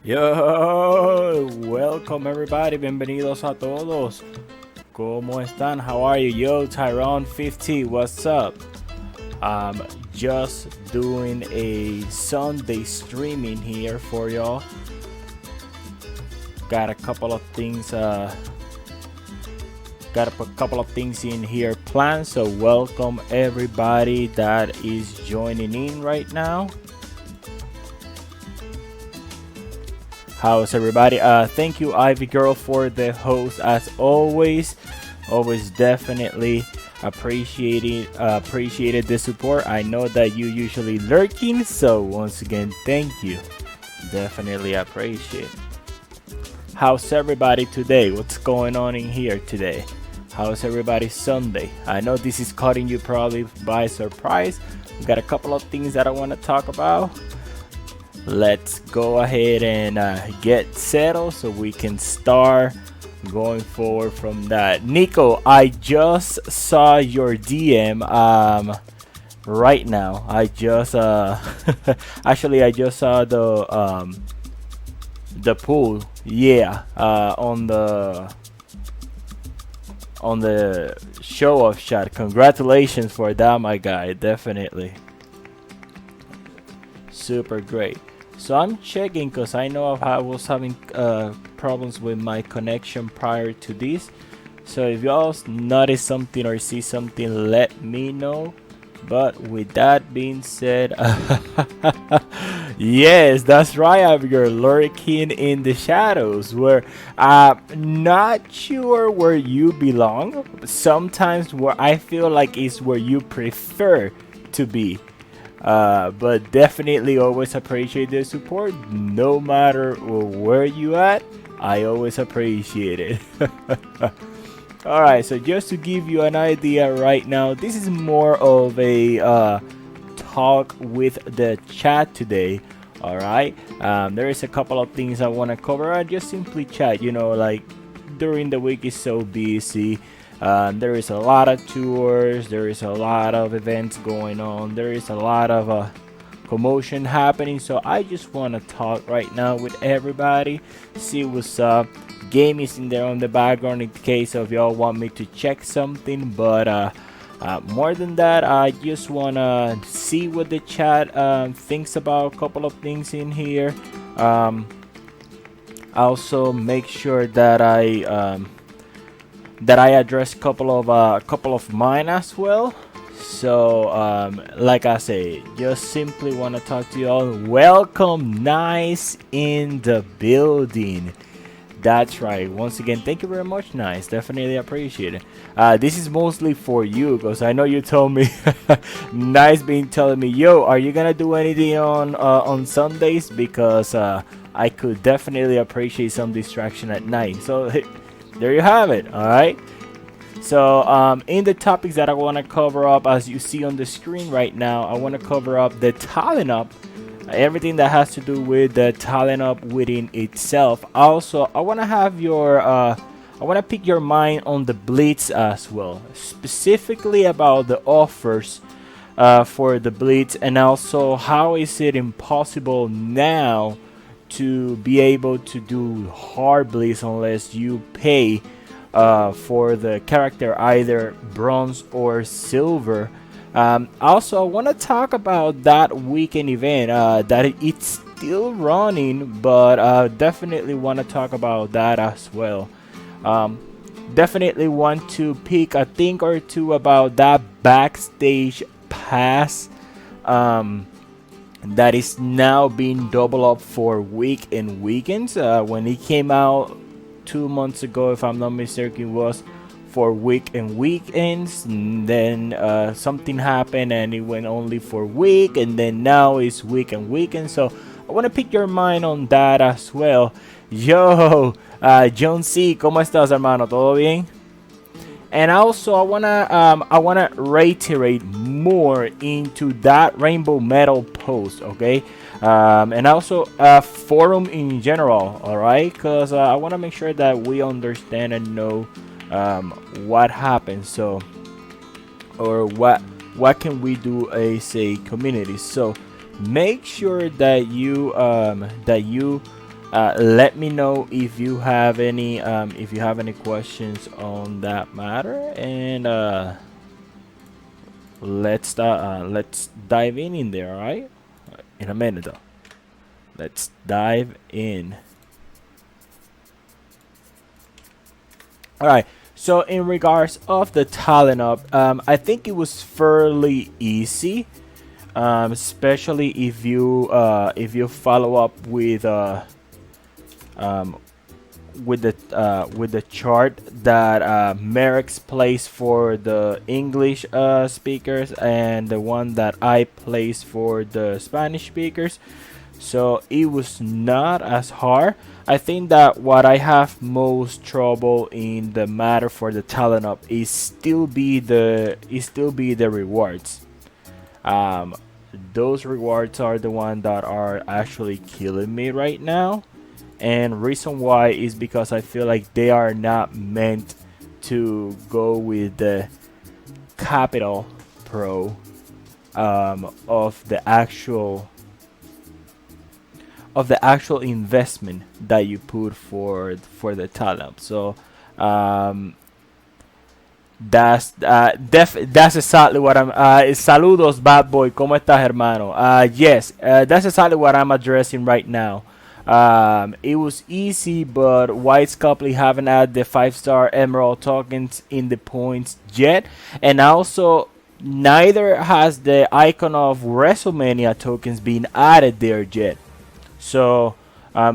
Yo, welcome everybody, bienvenidos a todos. ¿Cómo están? How are you? Yo, Tyrone50, what's up? I'm just doing a Sunday streaming here for y'all. Got a couple of things in here planned, so welcome everybody that is joining in right now. How's everybody? Thank you, Ivy Girl, for the host as always. Always definitely appreciated the support. I know that you usually lurking, so once again, thank you. Definitely appreciate. How's everybody today? What's going on in here today? How's everybody Sunday? I know this is cutting you probably by surprise. We got a couple of things that I want to talk about. Let's go ahead and get settled so we can start going forward from that. Nico, I just saw your DM right now. I just actually I just saw the pool, yeah, on the show off shot. Congratulations for that, my guy. Definitely super great. So I'm checking because I know I was having problems with my connection prior to this. So if y'all notice something or see something, let me know. But with that being said, yes, that's right, you're lurking in the shadows where I'm not sure where you belong. Sometimes where I feel like is where you prefer to be. But definitely always appreciate the support no matter where you at. I always appreciate it. Alright, so just to give you an idea right now, this is more of a talk with the chat today. Alright, there is a couple of things I want to cover. I just simply chat, you know, like during the week is so busy. There is a lot of tours, there is a lot of events going on, there is a lot of commotion happening, so I just want to talk right now with everybody, see what's up. Game is in there on the background in case of y'all want me to check something, but more than that, I just want to see what the chat thinks about a couple of things in here. Also make sure that I address a couple of mine as well. So like I say, just simply want to talk to you all. Welcome, Nice in the building. That's right. Once again, thank you very much, Nice. Definitely appreciate it. This is mostly for you because I know you told me Nice been telling me, yo, are you gonna do anything on Sundays? Because I could definitely appreciate some distraction at night. So there you have it. All right, so in the topics that I want to cover up, as you see on the screen right now, I want to cover up the talent up, everything that has to do with the talent up within itself. Also, I want to have your I want to pick your mind on the blitz as well, specifically about the offers for the blitz, and also how is it impossible now to be able to do hard blitz unless you pay for the character either bronze or silver. Also, I want to talk about that weekend event that it's still running, but definitely want to talk about that as well. Definitely want to pick a thing or two about that backstage pass that is now being double up for week and weekends. When it came out 2 months ago, if I'm not mistaken, was for week and weekends. And then something happened and it went only for week, and then now it's week and weekend. So I want to pick your mind on that as well. Yo, John C, ¿cómo estás, hermano? ¿Todo bien? And also, I wanna reiterate more into that rainbow medal post, okay? And also forum in general, all right? Because I wanna make sure that we understand and know what happened. So, or what can we do as a community? So, make sure that you Let me know if you have any questions on that matter, and let's dive in there. All right, in a minute though. Let's dive in. All right. So in regards of the talent up, I think it was fairly easy, especially if you follow up with the chart that Merrick's placed for the English speakers and the one that I placed for the Spanish speakers. So it was not as hard. I think that what I have most trouble in the matter for the talent up is still be the rewards. Those rewards are the ones that are actually killing me right now, and reason why is because I feel like they are not meant to go with the capital pro of the actual investment that you put for the talent. So that's exactly what I'm saludos bad boy, ¿cómo estás hermano? Yes, that's exactly what I'm addressing right now. It was easy, but White's Copley haven't added the 5-star emerald tokens in the points yet, and also neither has the icon of WrestleMania tokens been added there yet. So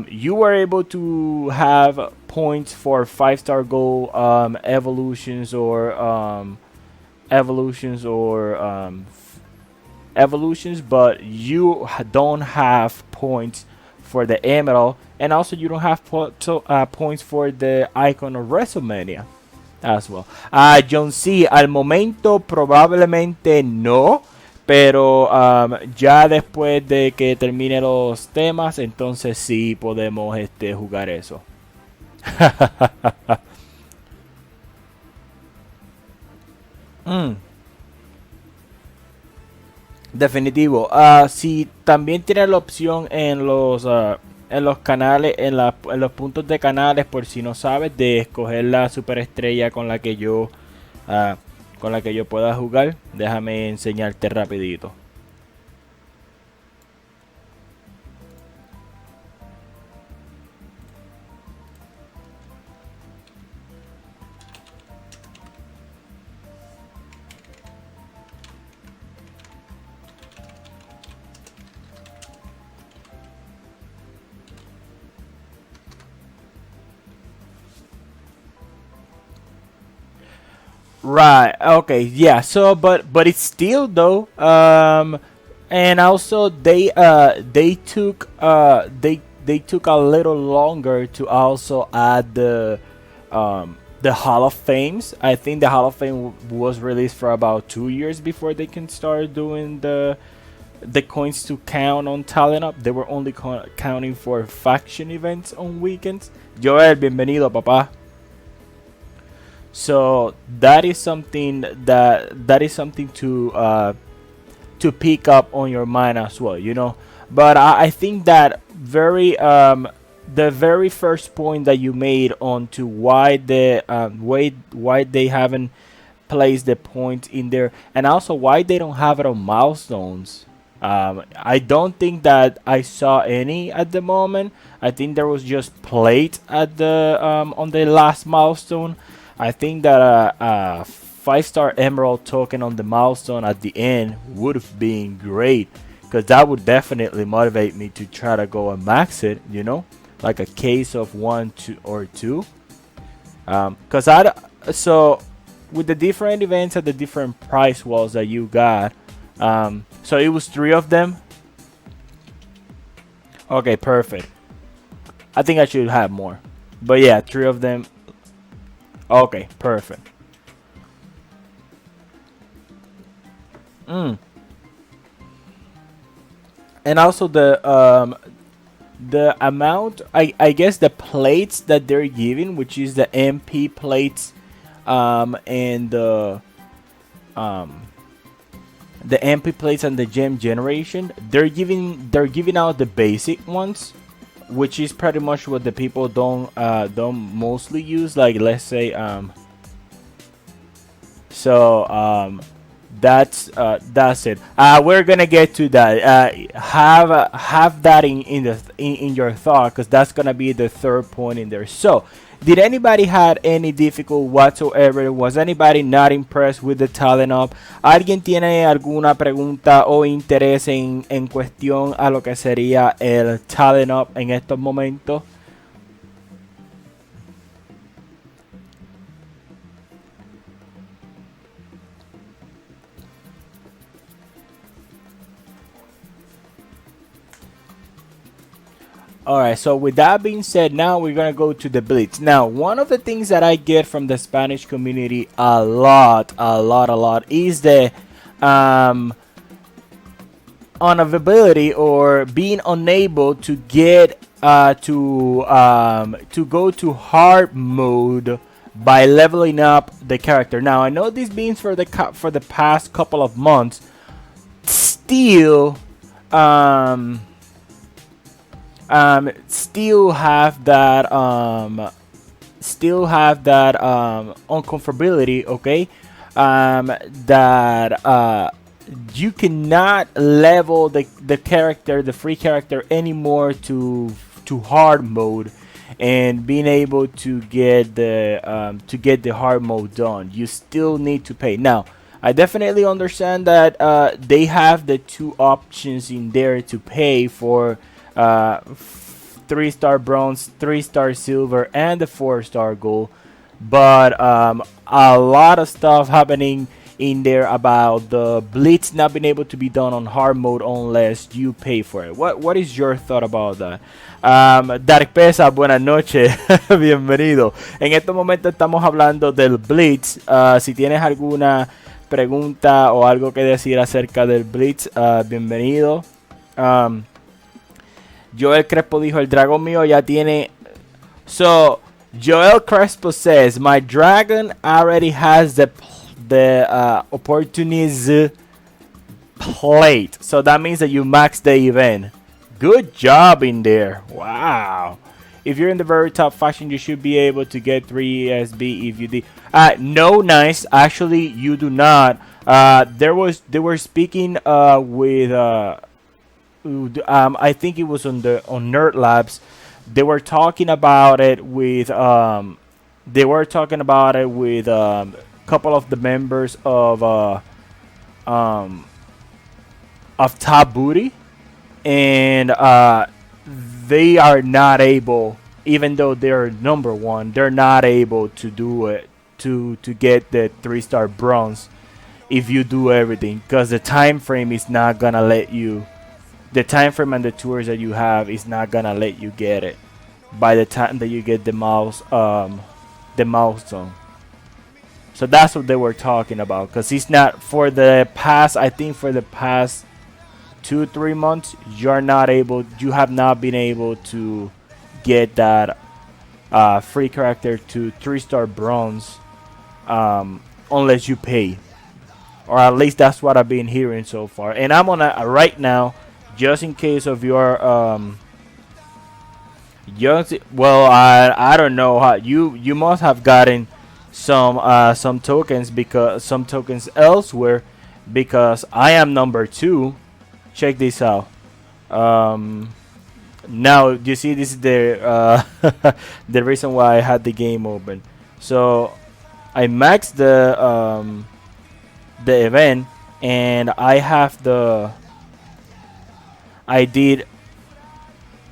you were able to have points for 5-star gold evolutions, but you don't have points for the emerald, and also you don't have points for the icon of WrestleMania as well. John C, al momento probablemente no, pero ya después de que termine los temas, entonces sí podemos jugar eso. Definitivo. Si también tienes la opción en los canales, en los puntos de canales, por si no sabes, de escoger la superestrella con la que yo pueda jugar. Déjame enseñarte rapidito. Right. Okay. Yeah. So, but it's still though. And also they took a little longer to also add the Hall of Fames. I think the Hall of Fame was released for about 2 years before they can start doing the coins to count on talent up. They were only counting for faction events on weekends. Joel, bienvenido, papá. So that is something to pick up on your mind as well, you know. But I think that the very first point that you made on to why they haven't placed the point in there, and also why they don't have it on milestones. I don't think that I saw any at the moment. I think there was just plate at the on the last milestone. I think that a 5-star emerald token on the milestone at the end would have been great, because that would definitely motivate me to try to go and max it, you know, like a case of 1, 2, or 2. Because so with the different events at the different price walls that you got, so it was 3 of them. Okay, perfect. I think I should have more, but yeah, 3 of them. Okay, perfect. And also the amount, I guess the plates that they're giving, which is the MP plates, and the MP plates and the gem generation, they're giving out the basic ones which is pretty much what the people don't mostly use. Like, let's say that's it. We're gonna get to that. Have that in your thought, because that's gonna be the third point in there. So, did anybody had any difficult whatsoever? Was anybody not impressed with the talent up? ¿Alguien tiene alguna pregunta o interés en cuestión a lo que sería el talent up en estos momentos? Alright, so with that being said, now we're gonna go to the Blitz. Now, one of the things that I get from the Spanish community a lot, is the unavailability or being unable to get to go to hard mode by leveling up the character. Now, I know this means for the past couple of months, still still have that uncomfortability, okay, that you cannot level the character, the free character, anymore to hard mode and being able to get the hard mode done. You still need to pay. Now, I definitely understand that they have the two options in there to pay for 3-star bronze, 3-star silver, and the 4-star gold. But a lot of stuff happening in there about the Blitz not being able to be done on hard mode unless you pay for it. What is your thought about that? Dark Pesa, buenas noches. Bienvenido. En estos momentos estamos hablando del Blitz. Si tienes alguna pregunta o algo que decir acerca del Blitz, bienvenido. Joel Crespo dijo, el dragón mío ya tiene... So, Joel Crespo says, my dragon already has the opportunities plate. So that means that you maxed the event. Good job in there. Wow. If you're in the very top faction, you should be able to get 3 ESB if you did. No, nice. Actually, you do not. They were speaking with... I think it was on Nerd Labs. They were talking about it with a couple of the members of Top Booty, and they are not able, even though they're number one, they're not able to do it to get the 3-star bronze if you do everything, because the time frame is not gonna let you. The time frame and the tours that you have is not gonna let you get it by the time that you get the milestone. So that's what they were talking about, because it's not for the past. I think for the past 2-3 months, you have not been able to get that free character to 3-star bronze unless you pay, or at least that's what I've been hearing so far. And I'm on a right now. Just in case of your I don't know how you must have gotten some tokens, because some tokens elsewhere, because I am number 2. Check this out. Now you see, this is the the reason why I had the game open. So I maxed the event, and I have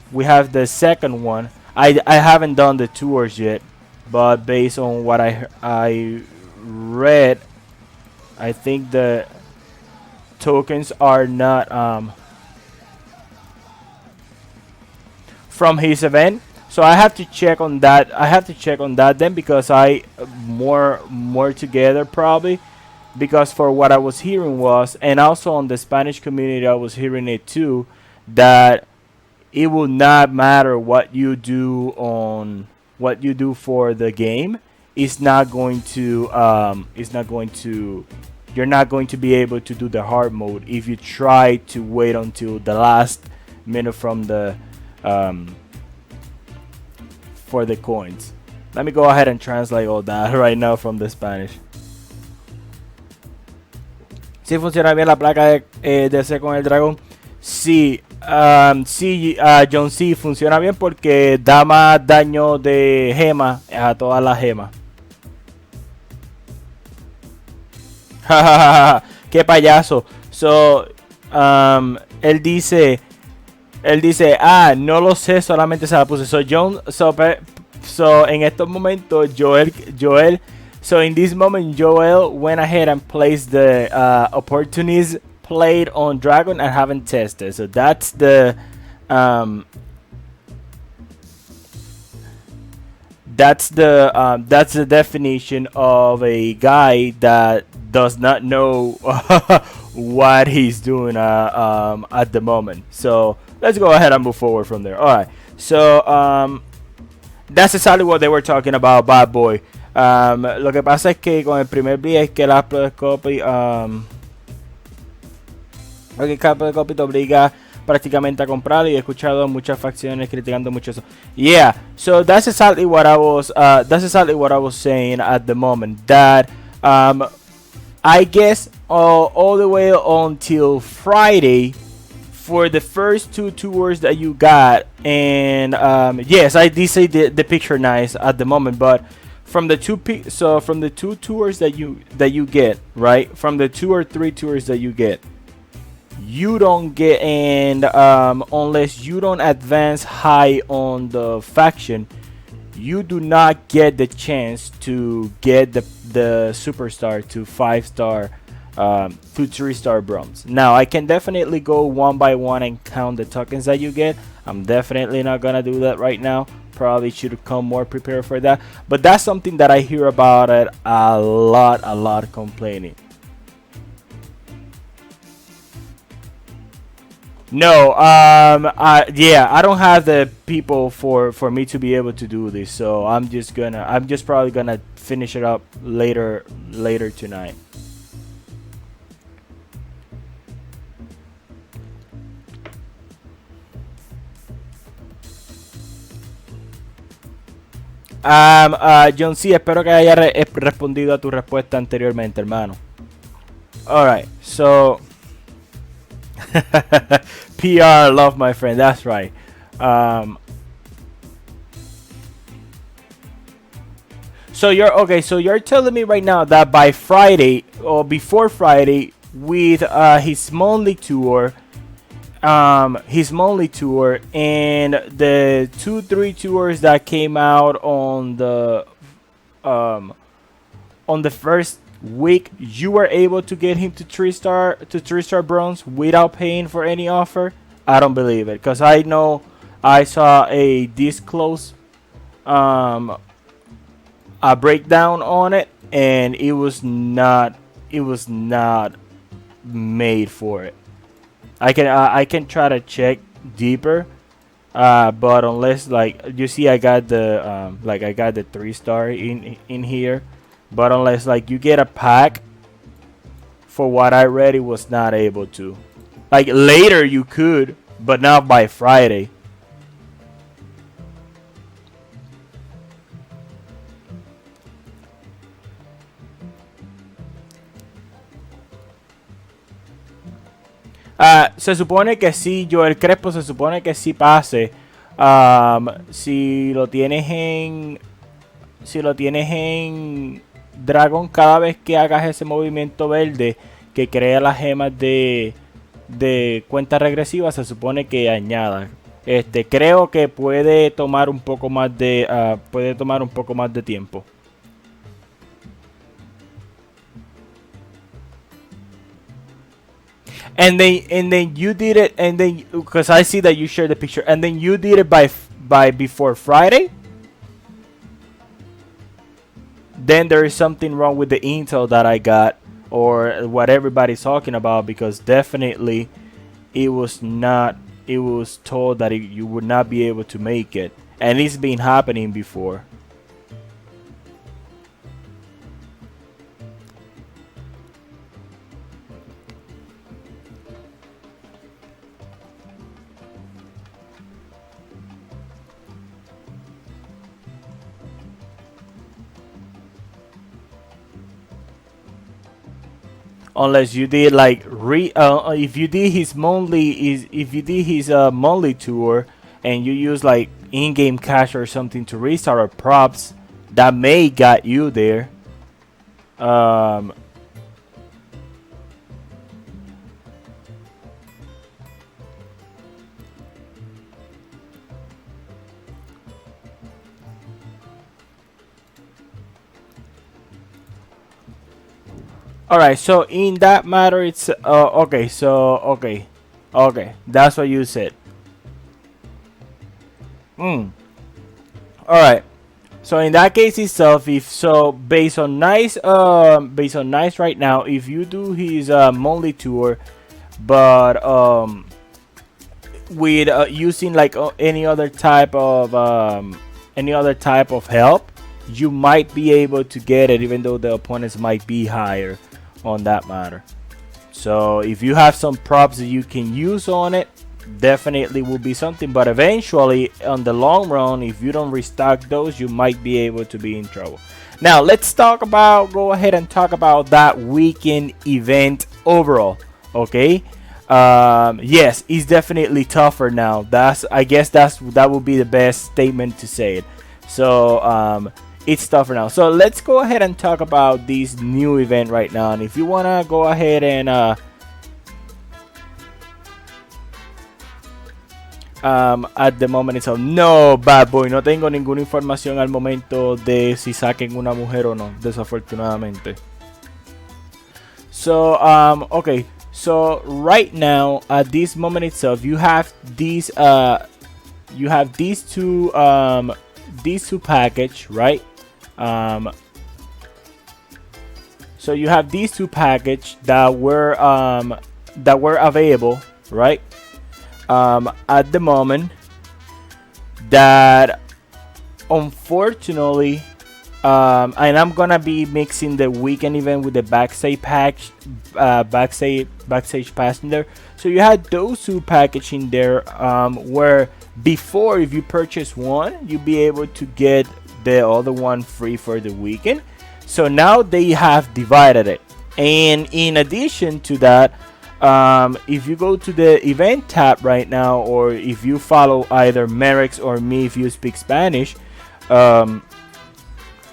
we have the second one. I haven't done the tours yet, but based on what I read, I think the tokens are not from his event. So I have to check on that. Then, because I more together probably, because for what I was hearing was, and also on the Spanish community I was hearing it too, that it will not matter what you do for the game. You're not going to be able to do the hard mode if you try to wait until the last minute from the for the coins. Let me go ahead and translate all that right now from the Spanish. ¿Sí funciona bien la placa de DC con el dragón? Sí, sí, John, sí, funciona bien porque da más daño de gema a todas las gemas. Qué payaso. So, él dice, no lo sé, solamente se la puse. So, John, so en estos momentos, Joel, so in this moment, Joel went ahead and placed the opportunities played on Dragon and haven't tested. So that's the that's the definition of a guy that does not know what he's doing at the moment. So let's go ahead and move forward from there. All right. So that's exactly what they were talking about, Bad Boy. Lo que pasa es que con el primer día es que el Apple Copy te obliga prácticamente a comprar, y he escuchado muchas facciones criticando mucho eso. Yeah, so that's exactly what I was saying at the moment, that I guess all the way until Friday for the first two tours that you got, and yes, I did say the picture nice at the moment, but from the two tours that you get, right, from the 2 or 3 tours that you get, you don't get, and unless you don't advance high on the faction, you do not get the chance to get the superstar to 5-star to 3-star bronze. Now I can definitely go one by one and count the tokens that you get. I'm definitely not gonna do that right now. Probably should come more prepared for that, but that's something that I hear about it a lot complaining. No, yeah, I don't have the people for me to be able to do this, so I'm just probably gonna finish it up later tonight. John, sí, espero que haya respondido a tu respuesta anteriormente, hermano. Alright, so PR, love, my friend, that's right. So you're telling me right now that by Friday or before Friday, with his monthly tour, and the 2-3 tours that came out on the first week, you were able to get him to 3-star bronze without paying for any offer? I don't believe it, because I know I saw this close a breakdown on it, and it was not made for it. I can try to check deeper, but unless, like, you see, I got the 3-star in here, but unless, like, you get a pack, for what I read, it was not able to. Like, later you could, but not by Friday. Se supone que sí, Joel Crespo, se supone que sí pase. Si lo tienes en Dragon, cada vez que hagas ese movimiento verde que crea las gemas de cuenta regresiva, se supone que añada. Creo que puede tomar un poco más de tiempo. And then you did it, and then, because I see that you shared the picture, and then you did it by before Friday. Then there is something wrong with the intel that I got, or what everybody's talking about, because definitely it was told that you would not be able to make it, and it's been happening before. unless you did like if you did his monthly tour and you use like in-game cash or something to restart or props that may got you there. All right, so in that matter, it's okay. So okay, that's what you said. All right. So in that case itself, if so, based on nice right now, if you do his monthly tour, but with using like any other type of help, you might be able to get it, even though the opponents might be higher on that matter. So if you have some props that you can use on it, definitely will be something. But eventually on the long run, if you don't restock those, you might be able to be in trouble. Now let's go ahead and talk about that weekend event overall. Okay, yes, it's definitely tougher now. I guess that would be the best statement to say it. So it's tougher now. So let's go ahead and talk about this new event right now. And if you want to go ahead and at the moment itself, no, bad boy, no tengo ninguna información al momento de si saquen una mujer o no, desafortunadamente. So okay, so right now at this moment itself, you have these two package, right? So you have these two package that were available, right? At the moment, that unfortunately, and I'm gonna be mixing the weekend event with the backstage passenger. So you had those two package in there, where before, if you purchase one, you'd be able to get the other one free for the weekend. So now they have divided it, and in addition to that, if you go to the event tab right now, or if you follow either Merrick's or me if you speak Spanish,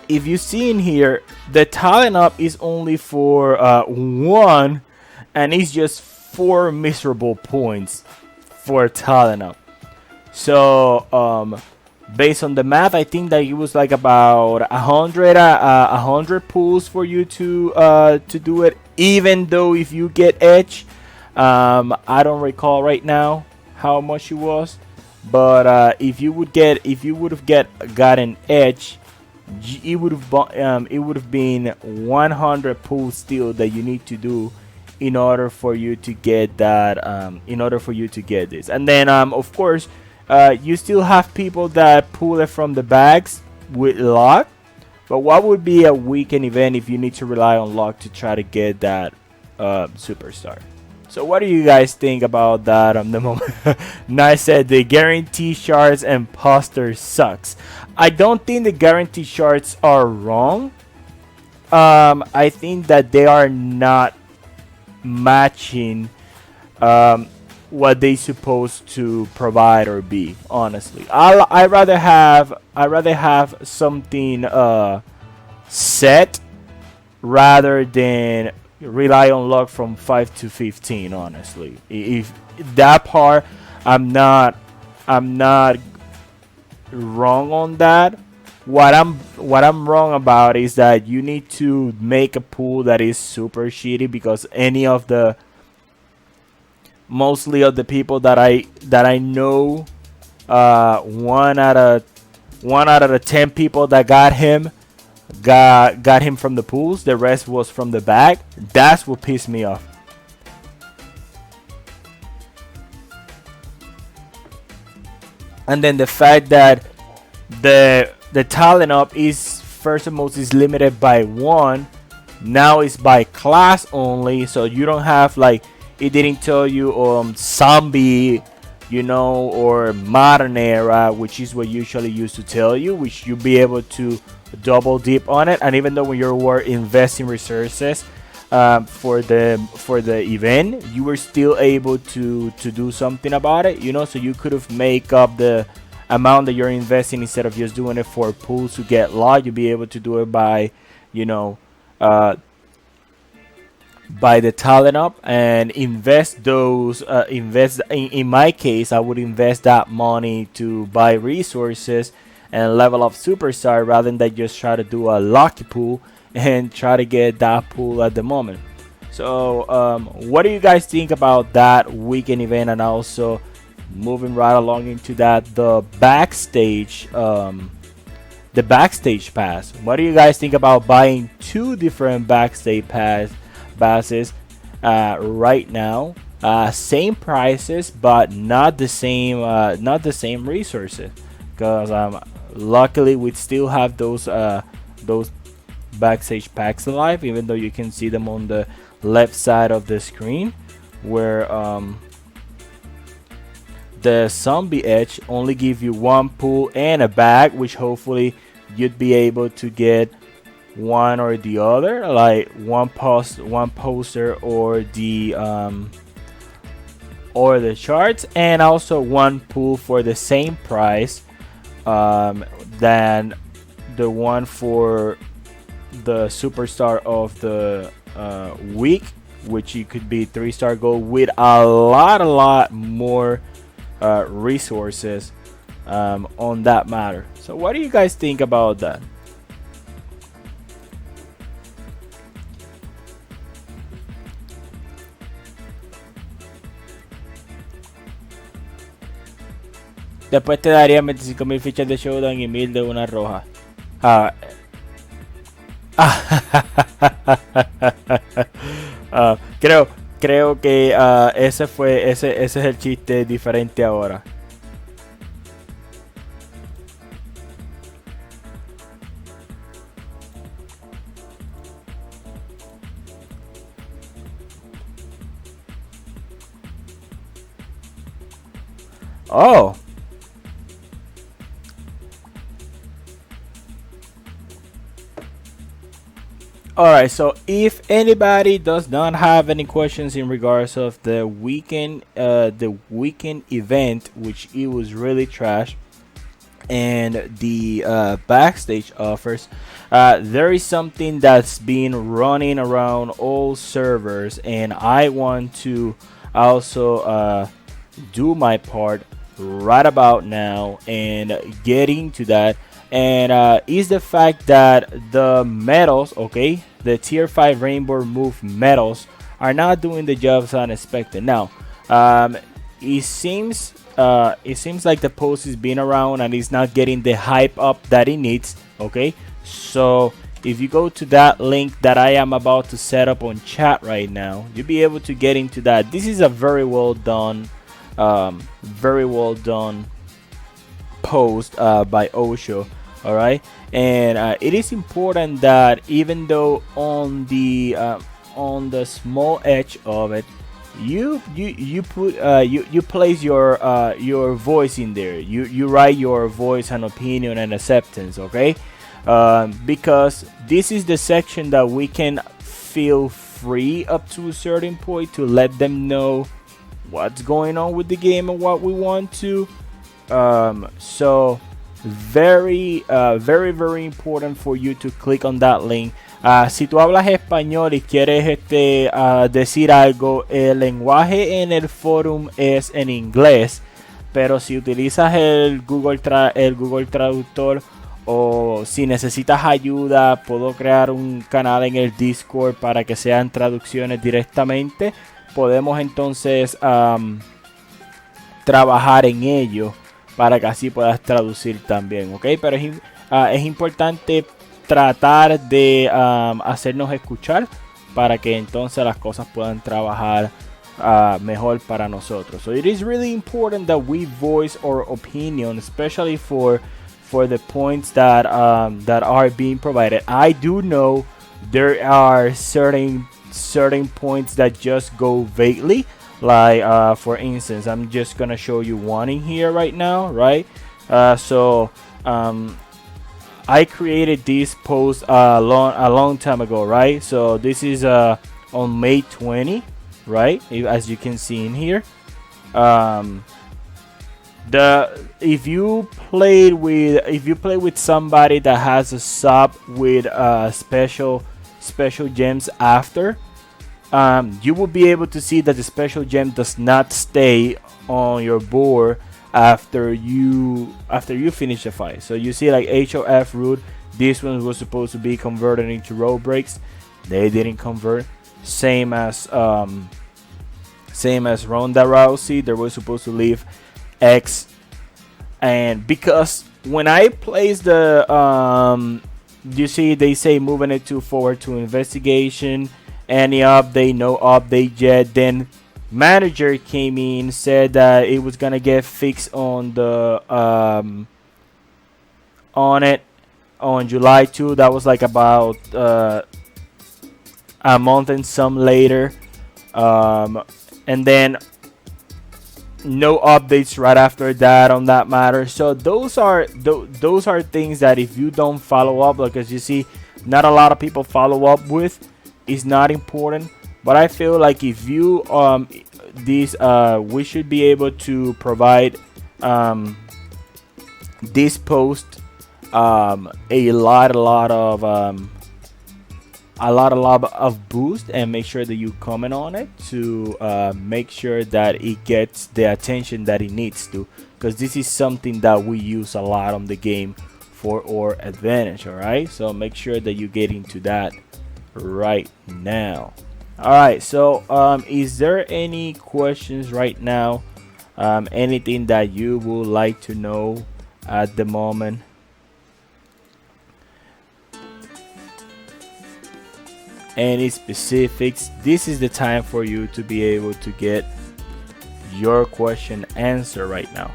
if you see in here, the talent up is only for 1, and it's just 4 miserable points for talent up. So based on the math, I think that it was like about 100 pulls for you to do it, even though if you get edge, I don't recall right now how much it was, but if you would have gotten edge, it would have been 100 pulls still that you need to do in order for you to get that, in order for you to get this. And then of course, you still have people that pull it from the bags with luck. But what would be a weekend event if you need to rely on luck to try to get that superstar? So what do you guys think about that the moment? Nice said the guarantee shards and poster sucks. I don't think the guarantee shards are wrong. I think that they are not matching what they supposed to provide or be. Honestly, I rather have something set rather than rely on luck from 5 to 15. Honestly, if that part, I'm not wrong on that. What I'm wrong about is that you need to make a pool that is super shitty, because mostly of the people that I know, 1 out of the 10 people that got him from the pools. The rest was from the bag. That's what pissed me off. And then the fact that the talent up is, first and most, is limited by 1. Now it's by class only, so you don't have, like, it didn't tell you zombie, you know, or modern era, which is what usually used to tell you, which you'll be able to double dip on it. And even though when you were investing resources, for the event, you were still able to do something about it, you know. So you could have make up the amount that you're investing instead of just doing it for pools to get locked. You'll be able to do it by, you know, by the talent up and invest those invest in my case I would invest that money to buy resources and level up superstar rather than just try to do a lucky pool and try to get that pool at the moment. So what do you guys think about that weekend event? And also moving right along into that, the backstage pass. What do you guys think about buying two different passes right now? Same prices, but not the same resources. Because luckily we still have those backstage packs alive, even though you can see them on the left side of the screen, where the zombie edge only give you one pool and a bag, which hopefully you'd be able to get one or the other, like one poster or the charts, and also one pool for the same price than the one for the superstar of the week, which you could be 3-star gold with a lot more resources on that matter. So what do you guys think about that? Después te daría 25,000 fichas de showdown y 1,000 de una roja. Creo que ese es el chiste diferente ahora. Oh. Alright, so if anybody does not have any questions in regards of the weekend event, which it was really trash, and the backstage offers, there is something that's been running around all servers, and I want to also do my part right about now and get into that. And is the fact that the medals, okay, the tier 5 rainbow move medals are not doing the jobs unexpected. Now it seems like the post is being around and it's not getting the hype up that it needs. Okay, so if you go to that link that I am about to set up on chat right now, you'll be able to get into that. This is a very well done post by Osho. All right, and it is important that even though on the small edge of it, you place your voice in there. You write your voice and opinion and acceptance. Okay, because this is the section that we can feel free up to a certain point to let them know what's going on with the game and what we want to. So very important for you to click on that link. Si tú hablas español y quieres decir algo, el lenguaje en el forum es en inglés, pero si utilizas el Google Traductor, o si necesitas ayuda, puedo crear un canal en el Discord para que sean traducciones directamente. Podemos entonces trabajar en ello para que así puedas traducir también, ¿ok? Pero es importante tratar de hacernos escuchar para que entonces las cosas puedan trabajar mejor para nosotros. So it is really important that we voice our opinion, especially for the points that are being provided. I do know there are certain points that just go vaguely. Like for instance, I'm just gonna show you one in here right now, right? So I created this post a long time ago, right? So this is on May 20, right? As you can see in here. If you play with somebody that has a sub with special gems after, you will be able to see that the special gem does not stay on your board after you finish the fight. So you see, like HOF root, this one was supposed to be converted into road breaks. They didn't convert. Same as Ronda Rousey, they were supposed to leave X. And because when I place the you see they say moving it to forward to investigation, any update, no update yet. Then manager came in, said that it was gonna get fixed on the on July 2. That was like about a month and some later, and then no updates right after that on that matter. So those are things that if you don't follow up, like as you see, not a lot of people follow up with, is not important. But I feel like if you we should be able to provide this post a lot of boost, and make sure that you comment on it to make sure that it gets the attention that it needs to, because this is something that we use a lot on the game for our advantage. All right, so make sure that you get into that right now. All right, so is there any questions right now? Anything that you would like to know at the moment? Any specifics? This is the time for you to be able to get your question answered right now.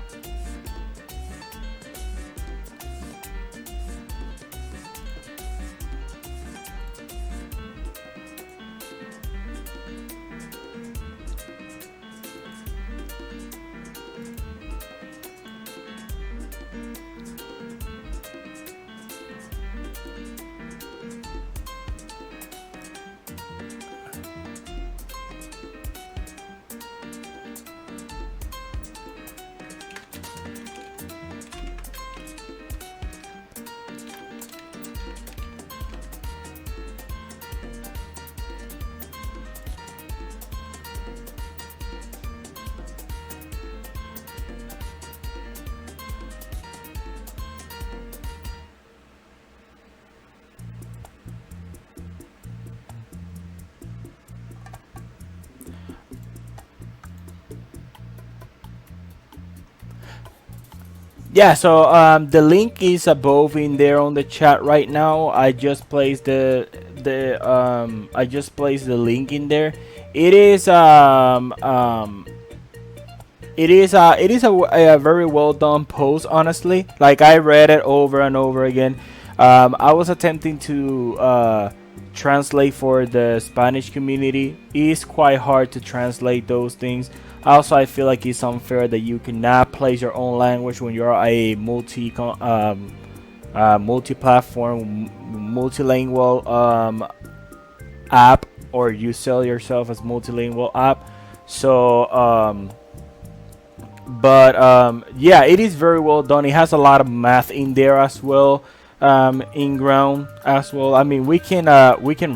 Yeah, so the link is above in there on the chat right now. I just placed the link in there. It is a very well done post, honestly. Like, I read it over and over again. I was attempting to translate for the Spanish community. It is quite hard to translate those things. Also, I feel like it's unfair that you cannot place your own language when you're a multi-platform, multilingual app, or you sell yourself as multilingual app. So yeah, it is very well done. It has a lot of math in there as well, in ground as well. I mean, we can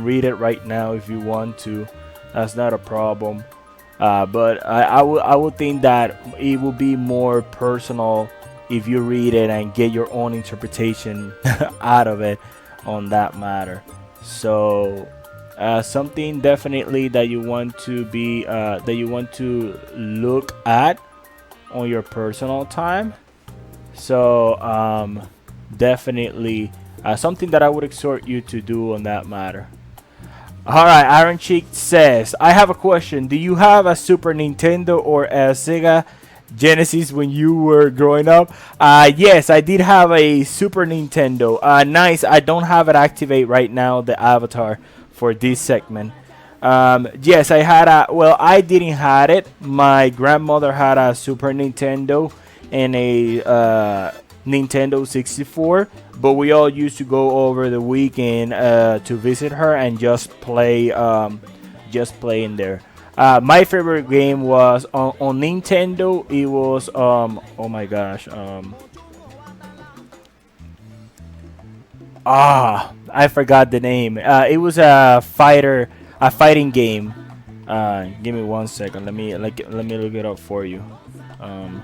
read it right now if you want to. That's not a problem. But I would think that it will be more personal if you read it and get your own interpretation out of it on that matter. So something definitely that you want to be look at on your personal time. So definitely something that I would exhort you to do on that matter. Alright, Iron Cheek says, I have a question. Do you have a Super Nintendo or a Sega Genesis when you were growing up? Yes, I did have a Super Nintendo. Nice. I don't have it activate right now, the avatar for this segment. Yes, I had I didn't had it. My grandmother had a Super Nintendo and a Nintendo 64, but we all used to go over the weekend to visit her and just play just playing there. My favorite game was on Nintendo. It was oh my gosh, I forgot the name. It was a fighting game. Give me 1 second. Let me look it up for you. Um,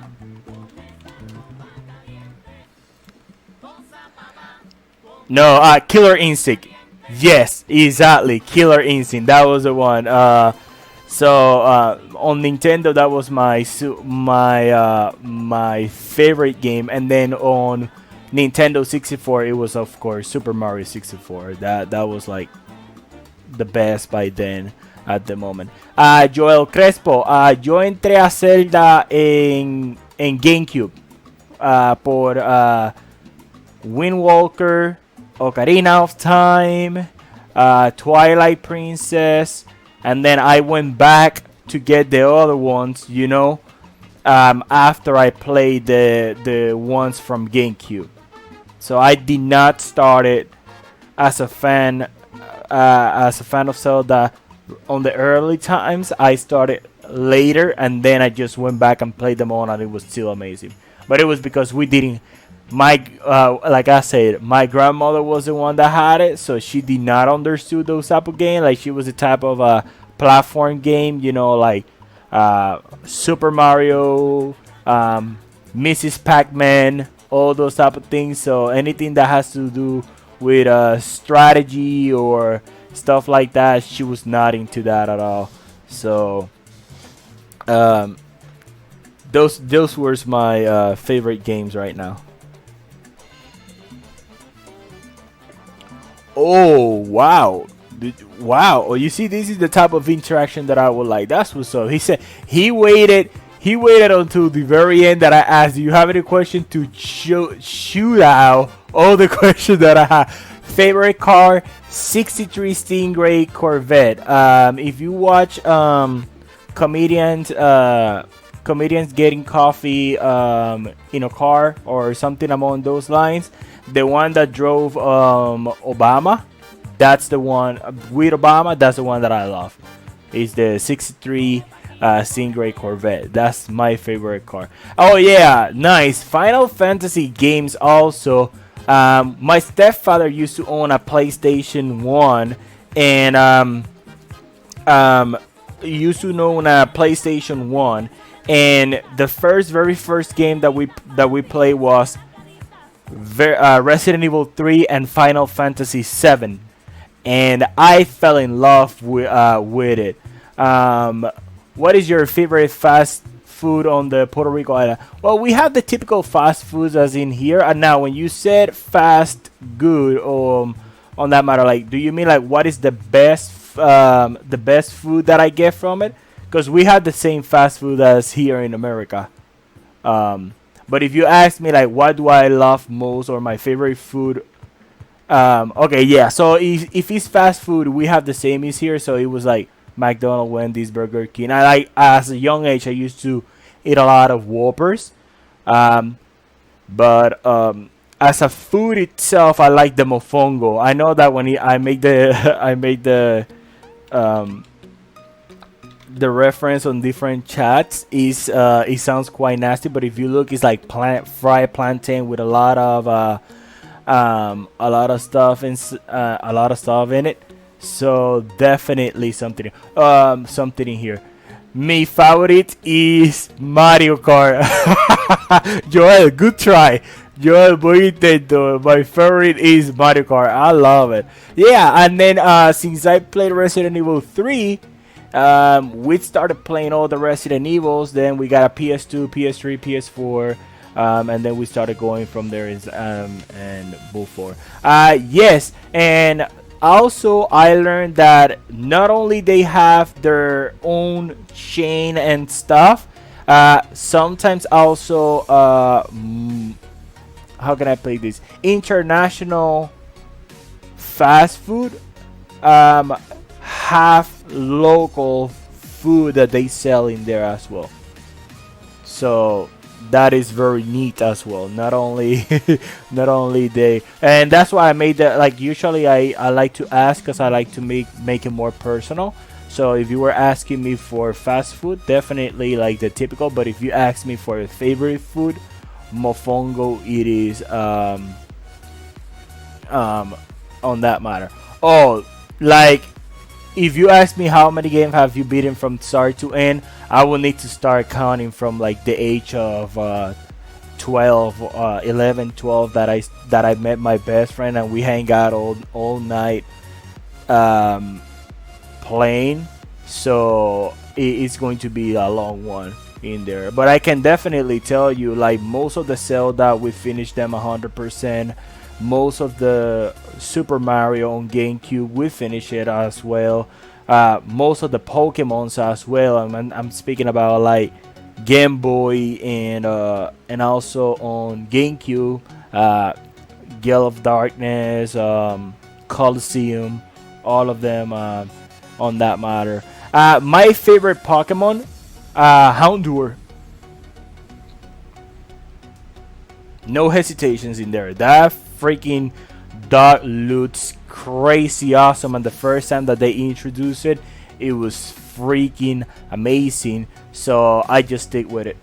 no, Killer Instinct. Yes, exactly, Killer Instinct. That was the one. On Nintendo, that was my favorite game, and then on Nintendo 64, it was of course Super Mario 64. That was like the best by then at the moment. Joel Crespo, yo entré a Zelda en GameCube por Wind Walker, Ocarina of Time, Twilight Princess, and then I went back to get the other ones, you know, after I played the ones from GameCube. So I did not start it as a fan of Zelda on the early times. I started later, and then I just went back and played them all, and it was still amazing. But it was because we didn't. Like I said, my grandmother was the one that had it, so she did not understood those type of games. Like, she was the type of platform game, you know, like Super Mario, Mrs. Pac-Man, all those type of things. So anything that has to do with strategy or stuff like that, she was not into that at all. So those were my favorite games right now. Oh wow, wow! Oh, you see, this is the type of interaction that I would like. That's what's up. He said he waited until the very end that I asked, do you have any question, to shoot out all the questions that I have. Favorite car, 63 Stingray Corvette. If you watch comedians getting coffee in a car or something along those lines, the one that drove Obama, that's the one with Obama. That's the one that I love. It's the 63 Stingray Corvette. That's my favorite car. Oh yeah, nice. Final Fantasy games also. My stepfather used to own a PlayStation 1, and used to own a PlayStation 1, and the very first game that we played was Resident Evil 3 and Final Fantasy 7, and I fell in love with it. What is your favorite fast food on the Puerto Rico island? Well, we have the typical fast foods as in here. And now, when you said fast good, on that matter, like, do you mean like what is the best food that I get from it? Because we have the same fast food as here in America. But if you ask me like what do I love most or my favorite food, okay, yeah. So if it's fast food, we have the same as here. So it was like McDonald's, Wendy's, Burger King. I like, as a young age, I used to eat a lot of Whoppers. But as a food itself, I like the mofongo. I know that when I make the reference on different chats, it sounds quite nasty. But if you look, it's like fried plantain with a lot of stuff in it. So definitely something in here. My favorite is Mario Kart. Joel, good try. Joel, muy intento. My favorite is Mario Kart. I love it. Yeah, and then since I played Resident Evil 3, we started playing all the Resident Evils. Then we got a PS2, PS3, PS4. And then we started going from there, and before. Yes, and also I learned that not only they have their own chain and stuff, sometimes also how can I play this? International fast food have local food that they sell in there as well. So that is very neat as well. Not only they, and that's why I made that. Like, usually I like to ask because I like to make it more personal. So if you were asking me for fast food, definitely like the typical. But if you ask me for a favorite food, mofongo, it is on that matter. Oh, like if you ask me how many games have you beaten from start to end, I will need to start counting from like the age of 12, 11, 12 that I met my best friend and we hang out all night playing. So it's going to be a long one in there. But I can definitely tell you, like most of the Zelda, we finished them 100%. Most of the Super Mario on GameCube, we finished it as well. Most of the Pokemons as well. I'm speaking about like Game Boy and also on GameCube, Gale of Darkness, Coliseum, all of them on that matter. My favorite Pokemon, Houndour. No hesitations in there. That freaking dog looks crazy awesome, and the first time that they introduced it, it was freaking amazing. So I just stick with it.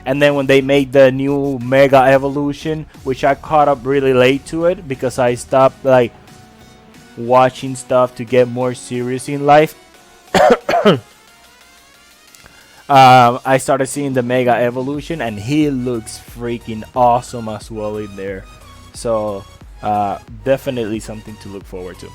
And then when they made the new Mega Evolution, which I caught up really late to it because I stopped like watching stuff to get more serious in life. I started seeing the Mega Evolution, and he looks freaking awesome as well in there. So definitely something to look forward to.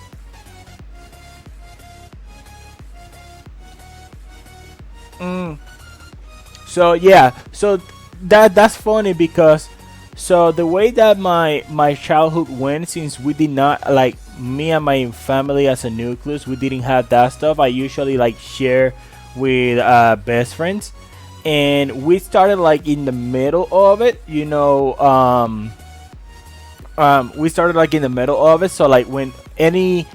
So yeah, so that's funny because so the way that my childhood went, since we did not like, me and my family as a nucleus, we didn't have that stuff. I usually like share with best friends, and we started like in the middle of it, you know. We started like in the middle of it, so like when any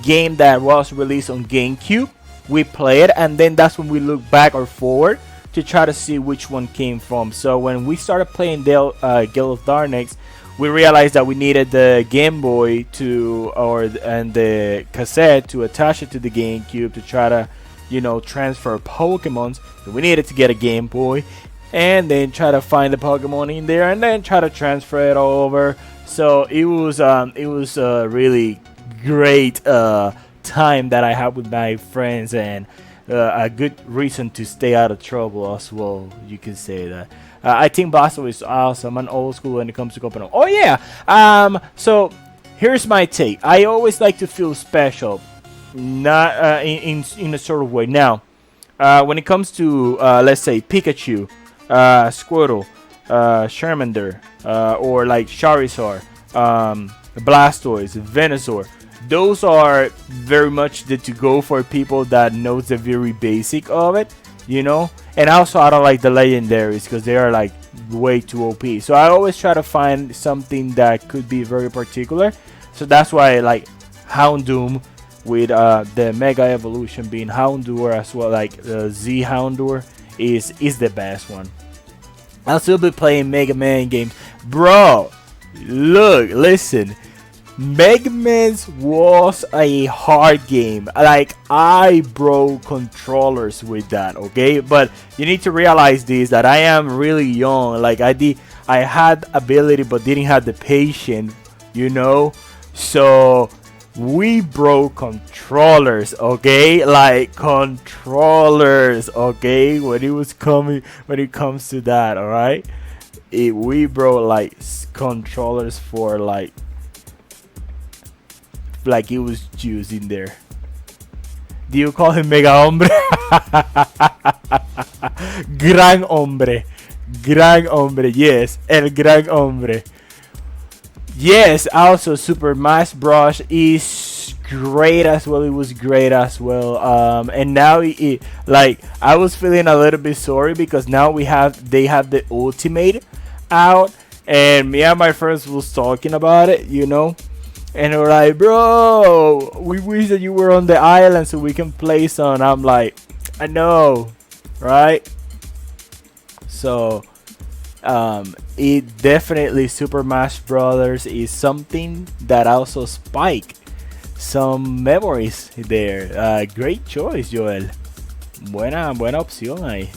game that was released on GameCube, we play it, and then that's when we look back or forward to try to see which one came from. So when we started playing Gale of Darkness, we realized that we needed the Game Boy and the cassette to attach it to the GameCube to try to, you know, transfer Pokemons. So we needed to get a Game Boy and then try to find the Pokemon in there and then try to transfer it over. So it was a really great time that I had with my friends, and a good reason to stay out of trouble as well. You can say that. I think Basso is awesome and old school when it comes to Copenhagen. Oh yeah. So here's my take. I always like to feel special, not in a sort of way. Now, when it comes to let's say Pikachu, Squirtle, Charmander, or like Charizard, Blastoise, Venusaur, those are very much the to go for people that knows the very basic of it, you know. And also I don't like the legendaries because they are like way too OP. So I always try to find something that could be very particular. So that's why I like Houndoom, with the Mega Evolution being Houndour as well. Like Z Houndour is the best one. I'll still be playing Mega Man games, bro. Look, listen, Mega Man was a hard game. Like, I broke controllers with that, okay? But you need to realize this, that I am really young. Like, I had ability but didn't have the patience, you know? So we broke controllers, okay? Like, controllers, okay? When it comes to that, all right? We broke like controllers for like it was juice in there. Do you call him Mega Hombre? Gran Hombre. Gran Hombre, yes. El Gran Hombre. Yes, also Super Smash Bros. Is great as well. It was great as well. And now like, I was feeling a little bit sorry because now they have the Ultimate out, and me and my friends was talking about it, you know, and we're like, bro, we wish that you were on the island so we can play some. I'm like, I know, right? So it definitely, Super Smash Brothers is something that also Spike some memories there. Great choice, Joel. Buena opción ahí.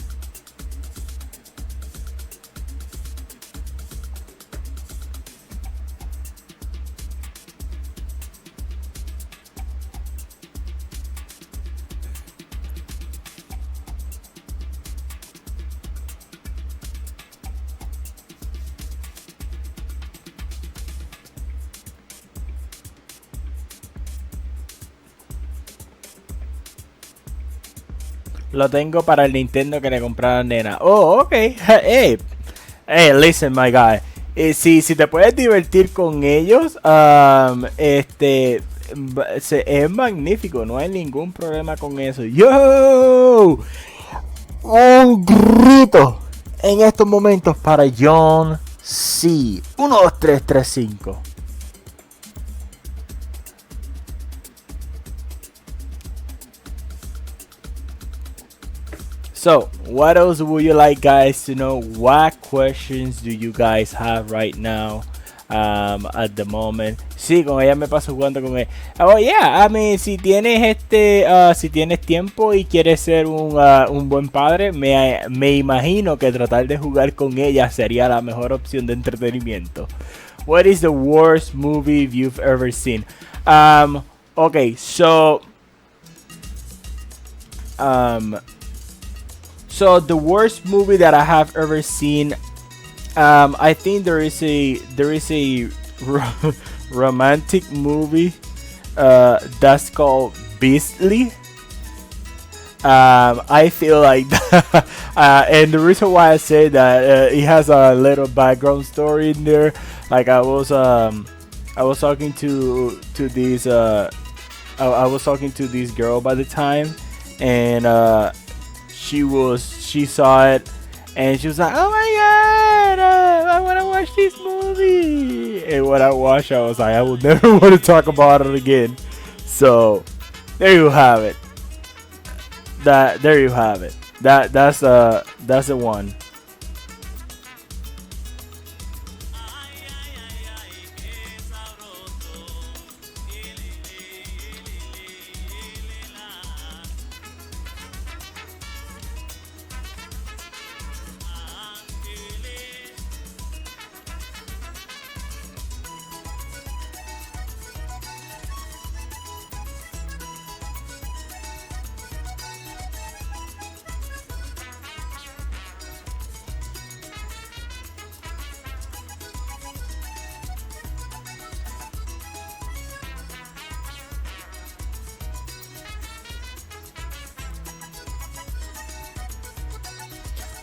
Lo tengo para el Nintendo que le compré a la nena. Oh, ok. Hey, listen, my guy. Si te puedes divertir con ellos, es magnífico. No hay ningún problema con eso. ¡Yo! Un grito en estos momentos para John C. 1, 2, 3, 3, 5. So, what else would you like guys to know? What questions do you guys have right now at the moment? Sí, con ella me paso jugando con ella. Oh yeah, I mean, si tienes si tienes tiempo y quieres ser un buen padre, me imagino que tratar de jugar con ella sería la mejor opción de entretenimiento. What is the worst movie you've ever seen? Okay, so so the worst movie that I have ever seen, I think there is a romantic movie that's called Beastly. I feel like that, and the reason why I say that it has a little background story in there. Like I was talking to this I was talking to this girl by the time, and she saw it and she was like, oh my god, I want to watch this movie. And when I watched, I was like, I will never want to talk about it again. So there you have it. There you have it. That's the one.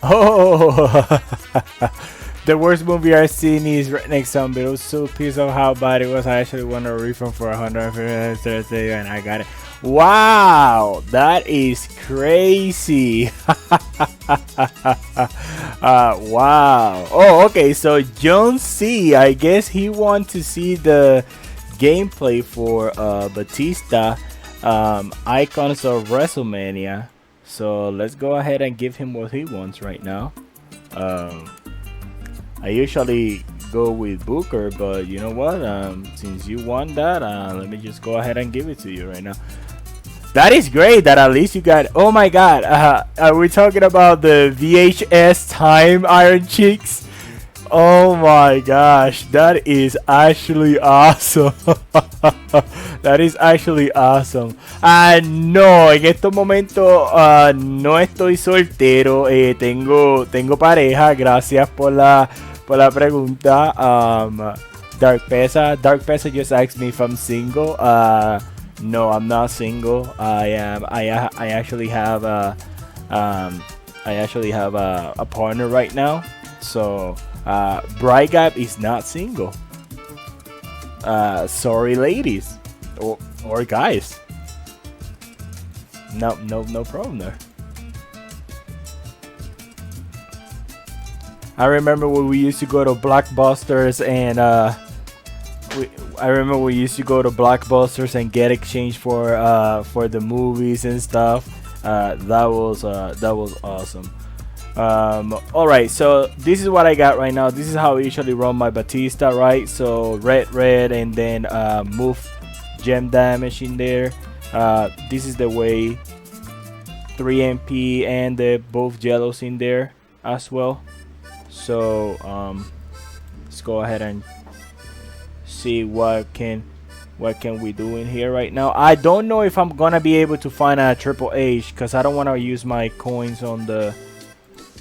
Oh, the worst movie I've seen is Redneck Zombie. It was so pissed off how bad it was. I actually won a refund for $150 and I got it. Wow, that is crazy. Wow. Oh, okay. So John C, I guess he wants to see the gameplay for Batista, Icons of WrestleMania. So let's go ahead and give him what he wants right now. I usually go with Booker, but you know what? Since you want that, let me just go ahead and give it to you right now. That is great that at least you got. Oh my god, are we talking about the VHS time Iron Chicks? Oh my gosh, that is actually awesome. That is actually awesome. No, en estos momentos no estoy soltero. Tengo pareja. Gracias por la pregunta. Dark Pesa just asked me if I'm single. No, I'm not single. I actually have a partner right now. So Bright Gap is not single. Sorry, ladies or guys. No problem there. I remember when we used to go to Blockbusters and get exchange for the movies and stuff. That was awesome. Alright, so this is what I got right now. This is how I usually run my Batista, right? So red, and then move gem damage in there. This is the way 3 MP and both yellows in there as well. So let's go ahead and see what can we do in here right now. I don't know if I'm gonna be able to find a triple H because I don't want to use my coins on the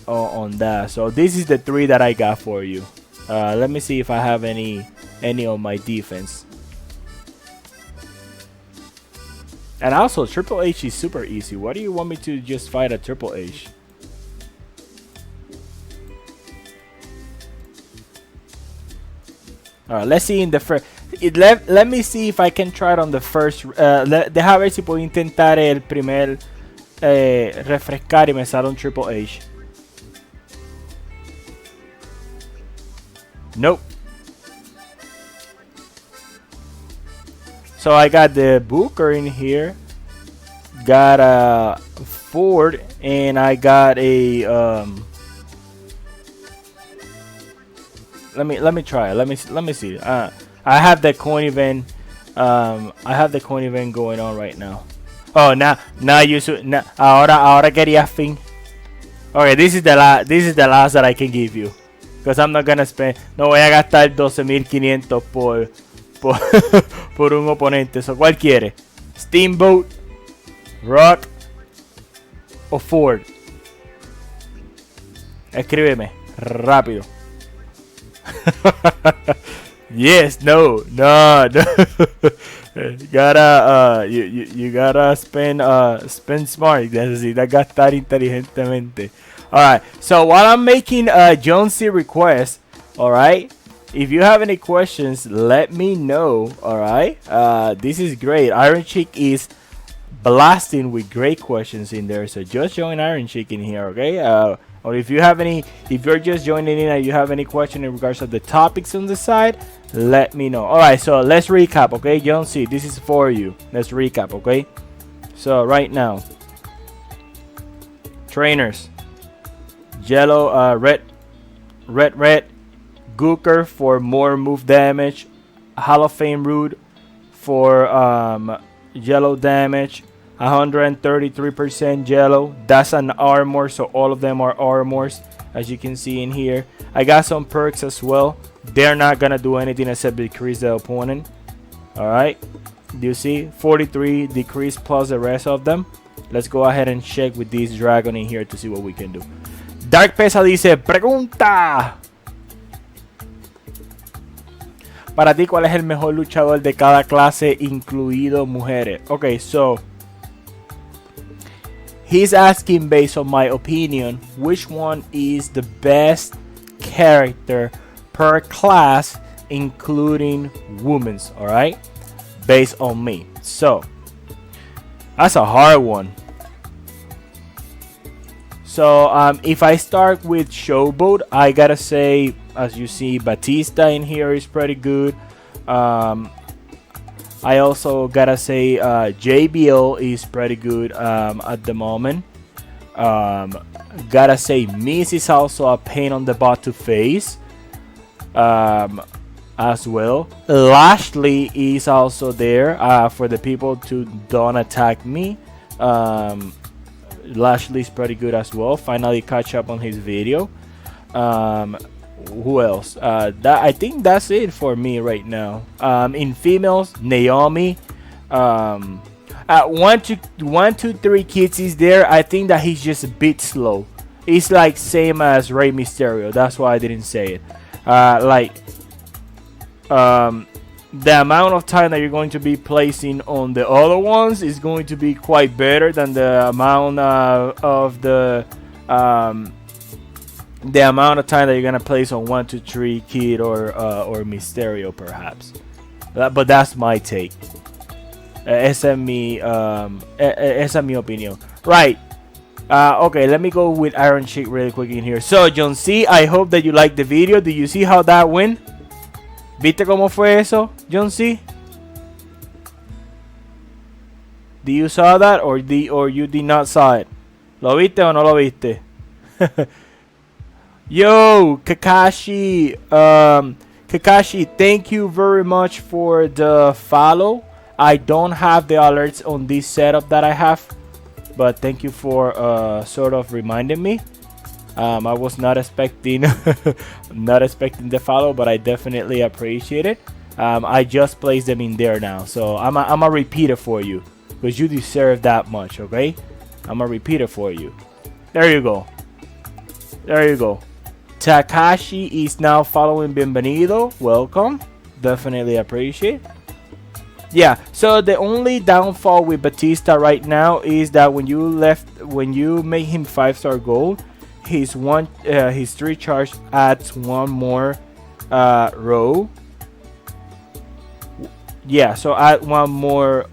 on that. So this is the 3 that I got for you. Let me see if I have any on my defense. And also, Triple H is super easy. Why do you want me to just fight a Triple H? Alright, let's see in the first. Let me see if I can try it on the first. Deja ver si puedo intentar el primer refrescar y me sale un Triple H. Nope. So I got the Booker in here, got a Ford, and I got a let me try. Let me see. I have the coin event. I have the coin event going on right now. Oh, now you should. Ahora quería fin. Okay, this is the last that I can give you, because I'm not gonna spend. No voy a gastar 12,500 por un oponente. So, ¿cuál quiere? Steamboat, Rock o Ford. Escríbeme rápido. Yes, no. You gotta spend smart. Necesitas gastar inteligentemente. Alright, so while I'm making John C request, alright, if you have any questions, let me know. Alright, this is great. Iron Chick is blasting with great questions in there, so just join Iron Chick in here, okay? Or if you're just joining in and you have any question in regards to the topics on the side, let me know. Alright, so let's recap, okay? John C, this is for you. Let's recap, okay? So right now, trainers, yellow, red, Gooker for more move damage, Hall of Fame Rude for yellow damage, 133% yellow. That's an armor, so all of them are armors, as you can see in here. I got some perks as well. They're not gonna do anything except decrease the opponent. Alright, do you see 43 decrease plus the rest of them? Let's go ahead and check with this dragon in here to see what we can do. Dark Pesa dice, pregunta: para ti, ¿cuál es el mejor luchador de cada clase, incluido mujeres? Okay, so he's asking, based on my opinion, which one is the best character per class, including women's, alright? Based on me. So, that's a hard one. So, if I start with Showboat, I gotta say, as you see, Batista in here is pretty good. I also gotta say JBL is pretty good at the moment. Gotta say Miz is also a pain on the butt to face as well. Lashley is also there for the people to don't attack me. Lashley's pretty good as well. Finally catch up on his video. Who else? I think that's it for me right now. In females, Naomi. 1, 2, 3 kids is there. I think that he's just a bit slow. It's like same as Rey Mysterio. That's why I didn't say it. The amount of time that you're going to be placing on the other ones is going to be quite better than the amount of the amount of time that you're gonna place on 1, 2, 3 Kid or Mysterio, perhaps. But that's my take. Esa es mi opinion. Right. Okay, let me go with Iron Chick really quick in here. So, John C, I hope that you liked the video. Do you see how that went? ¿Viste cómo fue eso, John C? Do you saw that or you did not saw it? ¿Lo viste o no lo viste? Yo, Kakashi. Kakashi, thank you very much for the follow. I don't have the alerts on this setup that I have, but thank you for sort of reminding me. I was not expecting not expecting the follow, but I definitely appreciate it. I just placed them in there now, so I'm a repeater for you because you deserve that much. Okay, I'm a repeater for you. There you go. There you go. Takashi is now following. Bienvenido. Welcome. Definitely appreciate. Yeah, so the only downfall with Batista right now is that when you make him 5-star gold, his 3 charge adds one more row. Yeah, so add one more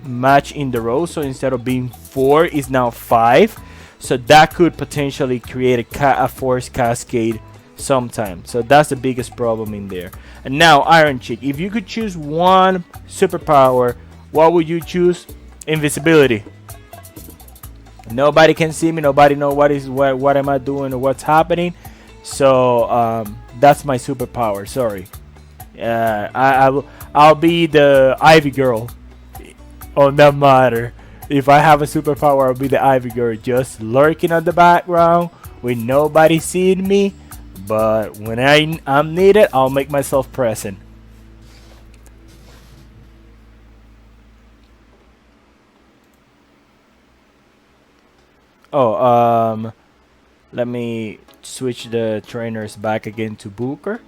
match in the row. So instead of being 4, it's now 5. So that could potentially create a force cascade sometime. So that's the biggest problem in there. And now, Iron Chick, if you could choose one superpower, what would you choose? Invisibility. Nobody can see me. Nobody know what am I doing or what's happening. So that's my superpower. Sorry. I'll be the Ivy Girl on that matter. If I have a superpower, I'll be the Ivy Girl, just lurking on the background with nobody seeing me. But when I'm needed, I'll make myself present. Oh, let me switch the trainers back again to Booker,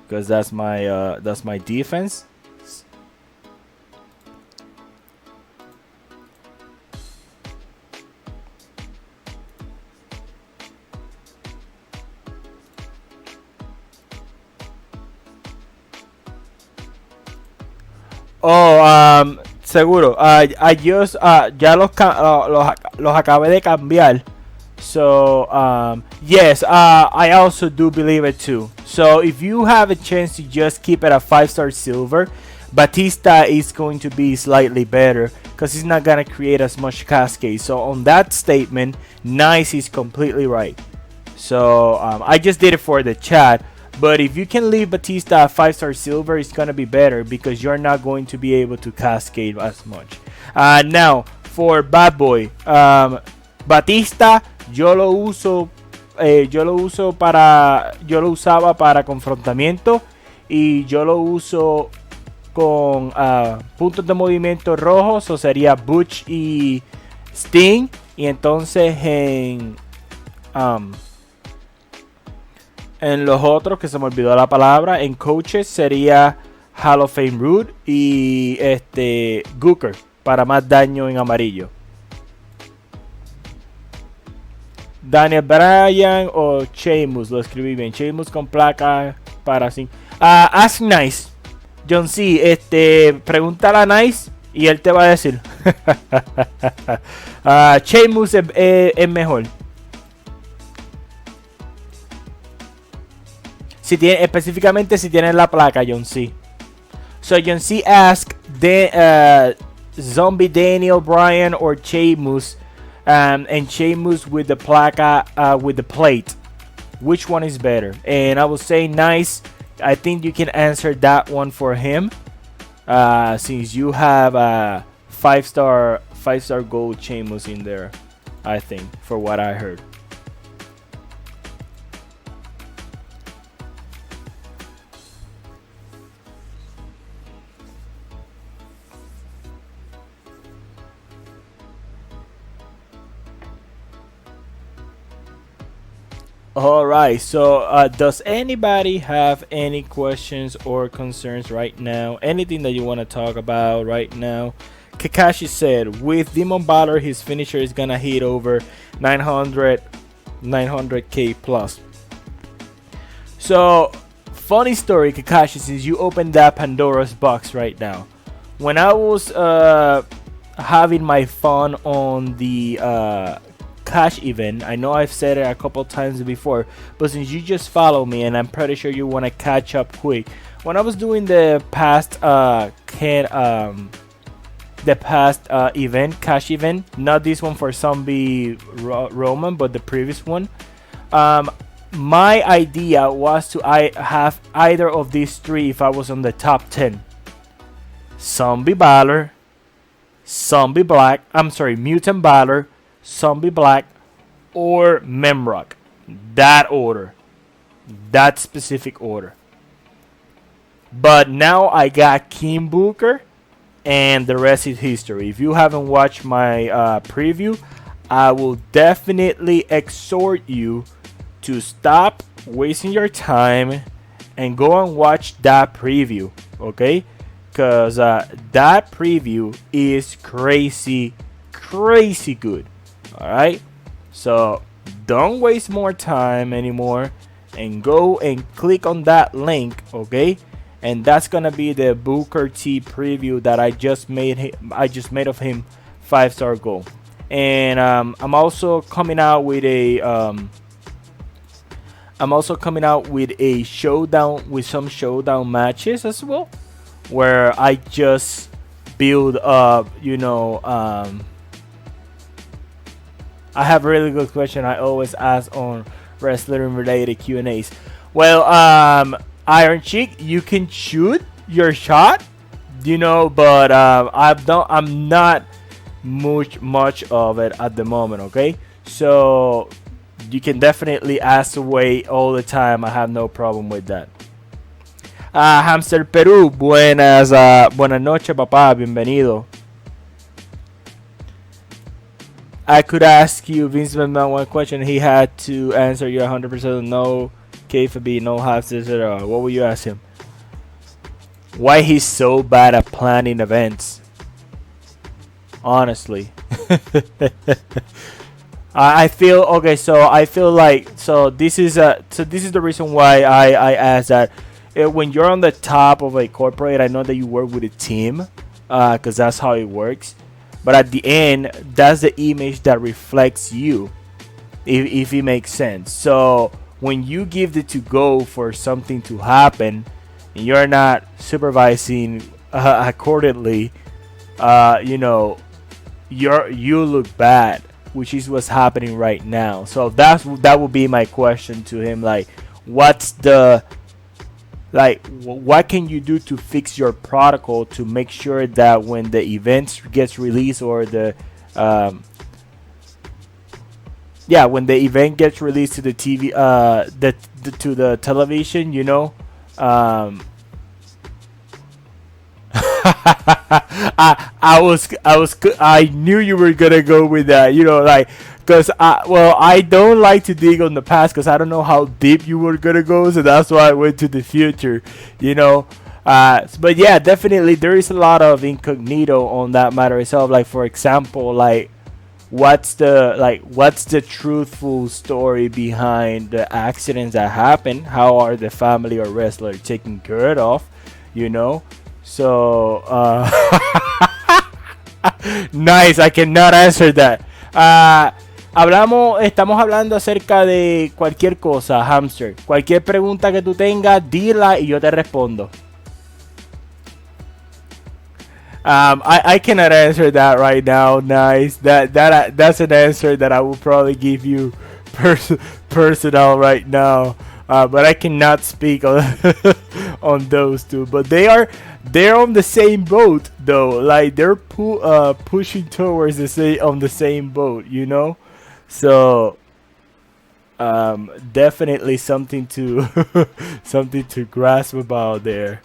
because that's my defense. Oh, seguro. I just ya los acabé de cambiar. So yes, I also do believe it too. So if you have a chance to just keep it a 5-star silver, Batista is going to be slightly better because he's not gonna create as much cascade. So on that statement, Nice is completely right. So I just did it for the chat. But if you can leave Batista at 5-star silver, it's going to be better because you're not going to be able to cascade as much. Now, for Bad Boy, Batista, yo lo usaba para confrontamiento y yo lo uso con puntos de movimiento rojos, o sería Butch y Sting. Y entonces en los otros, que se me olvidó la palabra, en coaches sería Hall of Fame Rude y Gooker para más daño en amarillo. Daniel Bryan o Sheamus, lo escribí bien. Sheamus con placa para 5. Ask Nice. John C. Pregúntale a Nice y él te va a decir. Sheamus es mejor. Específicamente si tienen la placa, John C. So John C asked Zombie Daniel Bryan or Sheamus, and Sheamus with the placa with the plate. Which one is better? And I will say Nice. I think you can answer that one for him, since you have a 5-star gold Sheamus in there. I think, for what I heard. Alright, so does anybody have any questions or concerns right now? Anything that you want to talk about right now? Kakashi said, with Demon Balor, his finisher is gonna hit over 900k plus. So, funny story, Kakashi, since you opened that Pandora's box right now. When I was having my fun on the cash event, I know I've said it a couple times before, but since you just follow me and I'm pretty sure you want to catch up quick, when I was doing the past event, cash event, not this one for Zombie Roman, but the previous one, my idea was to have either of these three if I was on the top 10. Zombie Valor, Zombie Black, I'm sorry, Mutant Valor, Zombie Black, or Memrock. That order. That specific order. But now I got Kim Booker, and the rest is history. If you haven't watched my preview, I will definitely exhort you to stop wasting your time and go and watch that preview, okay? Because that preview is crazy, crazy good. All right, so don't waste more time anymore and go and click on that link, okay? And that's gonna be the Booker T preview that I just made. I just made of him 5-star goal. And I'm also coming out with a showdown with some showdown matches as well, where I just build up, I have a really good question I always ask on wrestling related Q&As. Well, Iron Chick, you can shoot your shot, but I'm not much of it at the moment, okay? So you can definitely ask away all the time. I have no problem with that. Hamster Perú, buenas noches, papá, bienvenido. I could ask you, Vince McMahon, one question. He had to answer you 100% no KFB, no half this at all. What would you ask him? Why he's so bad at planning events? Honestly. I feel okay. So I feel like this is the reason why I asked that. When you're on the top of a corporate, I know that you work with a team, because that's how it works. But at the end, that's the image that reflects you, if it makes sense. So when you give the to go for something to happen, and you're not supervising accordingly, you look bad, which is what's happening right now. So that would be my question to him. Like, what can you do to fix your protocol to make sure that when the event gets released, or when the event gets released to the TV, to the television, I knew you were gonna go with that, because I don't like to dig on the past, because I don't know how deep you were gonna go, so that's why I went to the future, but yeah, definitely there is a lot of incognito on that matter itself. Like, for example, like, what's the truthful story behind the accidents that happen? How are the family or wrestler taken care of, so nice. I cannot answer that. Estamos hablando acerca de cualquier cosa, Hamster. Cualquier pregunta que tú tengas, dila y yo te respondo. I cannot answer that right now. Nice. That's an answer that I will probably give you personal right now. But I cannot speak on on those two. But they're on the same boat though. Like, they're pushing towards on the same boat, So definitely something to something to grasp about there.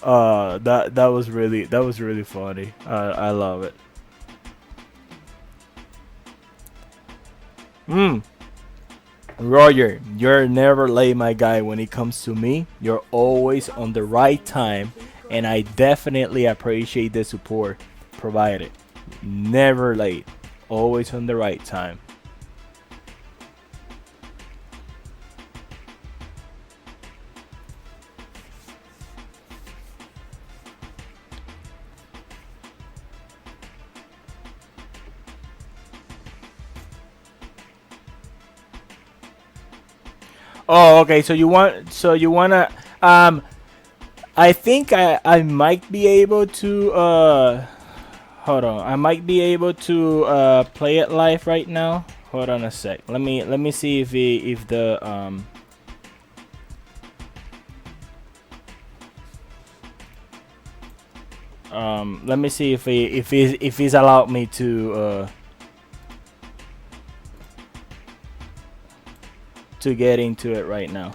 That was really funny. I love it. Roger, you're never late, my guy. When it comes to me, you're always on the right time, and I definitely appreciate the support provided. Never late, always on the right time. Oh, okay. So you wanna I think I might be able to hold on. I might be able to play it live right now. Hold on a sec. Let me see if the Let me see if he's allowed me to get into it right now.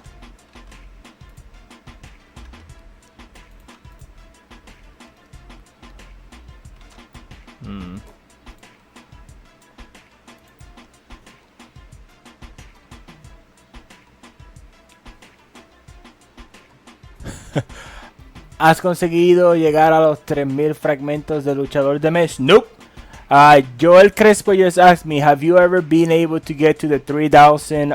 ¿Has conseguido llegar a los 3000 fragmentos de luchador de mes? Nope. Joel Crespo just asked me, have you ever been able to get to the 3000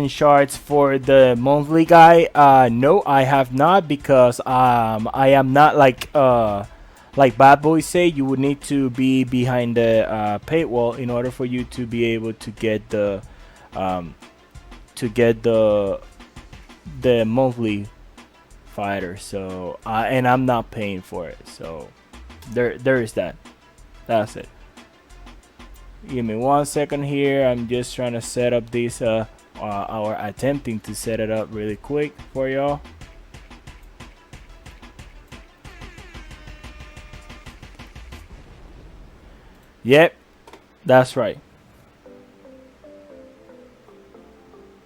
shards for the monthly guy? No, I have not, because I am not like Bad Boys say, you would need to be behind the paywall in order for you to be able to get the monthly fighter. So and I'm not paying for it, so there is that. That's it. Give me 1 second here. I'm just trying to set up this or attempting to set it up really quick for y'all. Yep, that's right.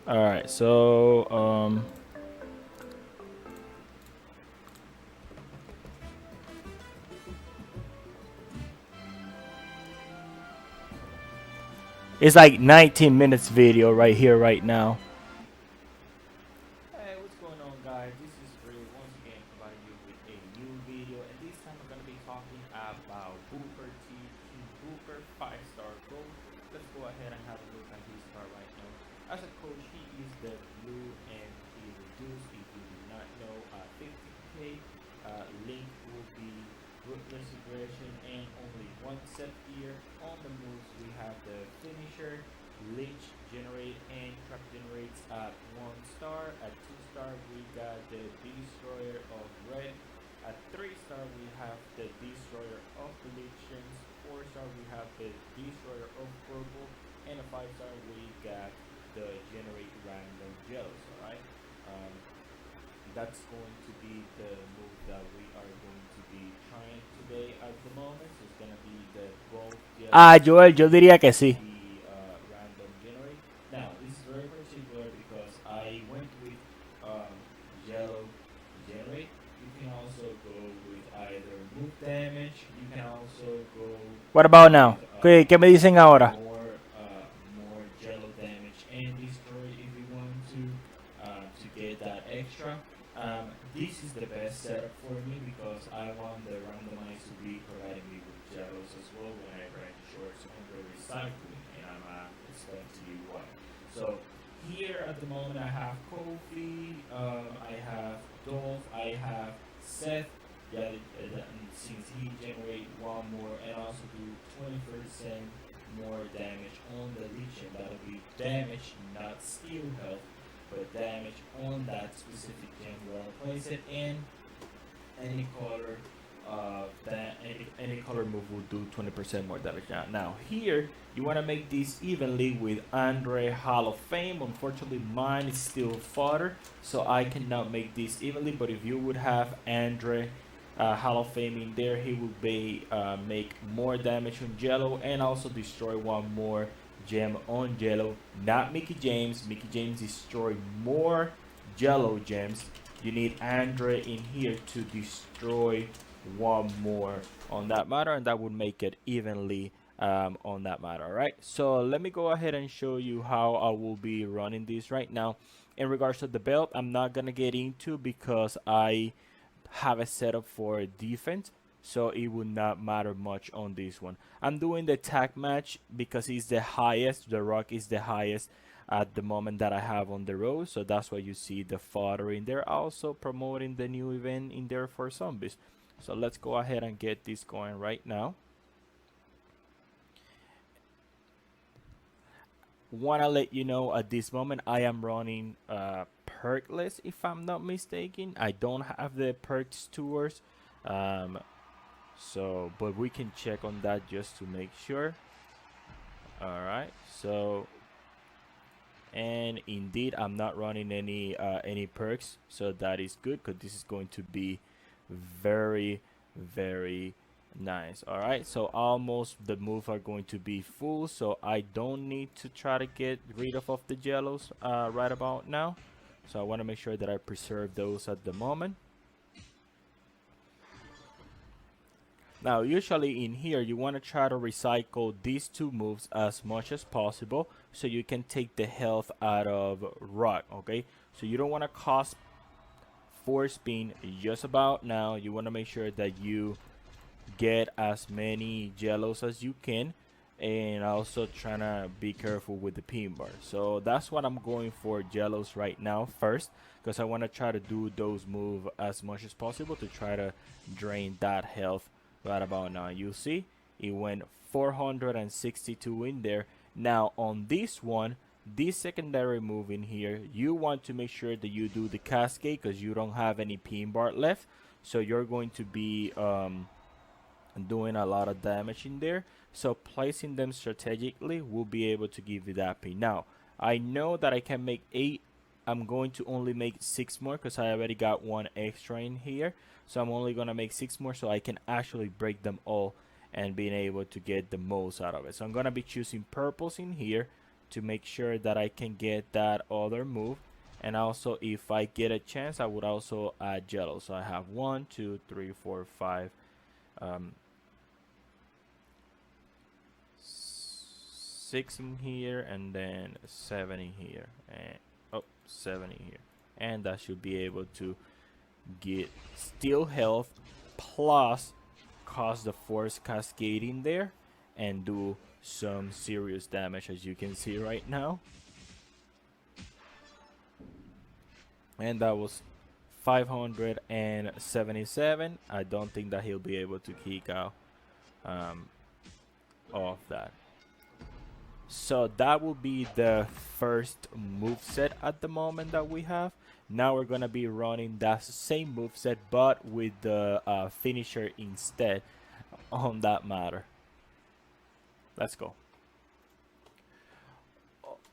All right, so it's like 19 minutes video right here right now. Hey, what's going on, guys? This is Ray once again providing you with a new video, and this time we're going to be talking about Booker T. Booker 5-star gold. Let's go ahead and have a look at his card right now. As a coach, he is the blue and he reduced, if you do not know, 50k. Link will be ruthless aggression and only one set here. On the moves, we have the finisher, Lynch generate, and trap generates at 1 star. At 2 star, we got the destroyer of red. At 3 star, we have the destroyer of predictions. 4 star, we have the destroyer of purple. And a 5 star, we got the generate random gels. Alright, that's going to be the move that we are going to be trying today at the moment. So it's gonna be the gold gel. Joel, yo diría que sí. Random generate. Now this is very particular because I went with yellow generate. You can also go with either move damage. You can also go. What about now? With, ¿Qué me dicen ahora? More yellow damage and destroy if you want to get that extra. This is the best setup for me because I want the randomize to be providing me with jellos as well whenever I short under recycling, and I'm explain to you why. So here at the moment I have Kofi, I have Dolph, I have Seth. Yeah, since he generate one more and also do 20% more damage on the Legion, that'll be damage, not steal health, but damage on that specific gem where I place it in. Any color any color move will do 20% more damage. Now here you want to make this evenly with Andre Hall of Fame. Unfortunately mine is still fodder, so I cannot make this evenly, but if you would have Andre Hall of Fame in there, he will be make more damage on Jello and also destroy one more gem on Jello. Not Mickey James. Mickey James destroy more Jello gems. You need Andre in here to destroy one more on that matter, and that would make it evenly on that matter. All right, so let me go ahead and show you how I will be running this right now. In regards to the belt, I'm not gonna get into because I have a setup for defense, so it would not matter much on this one. I'm doing the tag match because it's the highest. The Rock is the highest at the moment that I have on the road, so that's why you see the fodder in there. Also promoting the new event in there for zombies. So let's go ahead and get this going right now. Want to let you know at this moment I am running perkless, if I'm not mistaken. I don't have the perks tours, so but we can check on that just to make sure. All right, so and indeed I'm not running any perks, so that is good because this is going to be very very nice. All right, so almost the moves are going to be full, so I don't need to try to get rid of the jellos right about now. So I want to make sure that I preserve those at the moment. Now, usually in here, you want to try to recycle these two moves as much as possible so you can take the health out of Rock, okay? So you don't want to cost force spin just about now. You want to make sure that you get as many jellos as you can, and also trying to be careful with the pin bar. So that's what I'm going for, jellos right now first, because I want to try to do those moves as much as possible to try to drain that health right about now. You see it went 462 in there. Now on this one, this secondary move in here, you want to make sure that you do the cascade because you don't have any pin bar left, so you're going to be doing a lot of damage in there. So placing them strategically will be able to give you that pin. Now I know that I can make 8. I'm going to only make 6 more because I already got 1 extra in here, so I'm only gonna make 6 more so I can actually break them all and being able to get the most out of it. So I'm gonna be choosing purples in here to make sure that I can get that other move. And also, if I get a chance, I would also add yellow. So I have 1 2 3 4 5 6 in here, and then 7 in here, and 7 in here, and that should be able to get still health plus cause the force cascade in there and do some serious damage, as you can see right now. And that was 577. I don't think that he'll be able to kick out of that. So that will be the first move set at the moment that we have. Now we're gonna be running that same move set, but with the finisher instead on that matter. Let's go.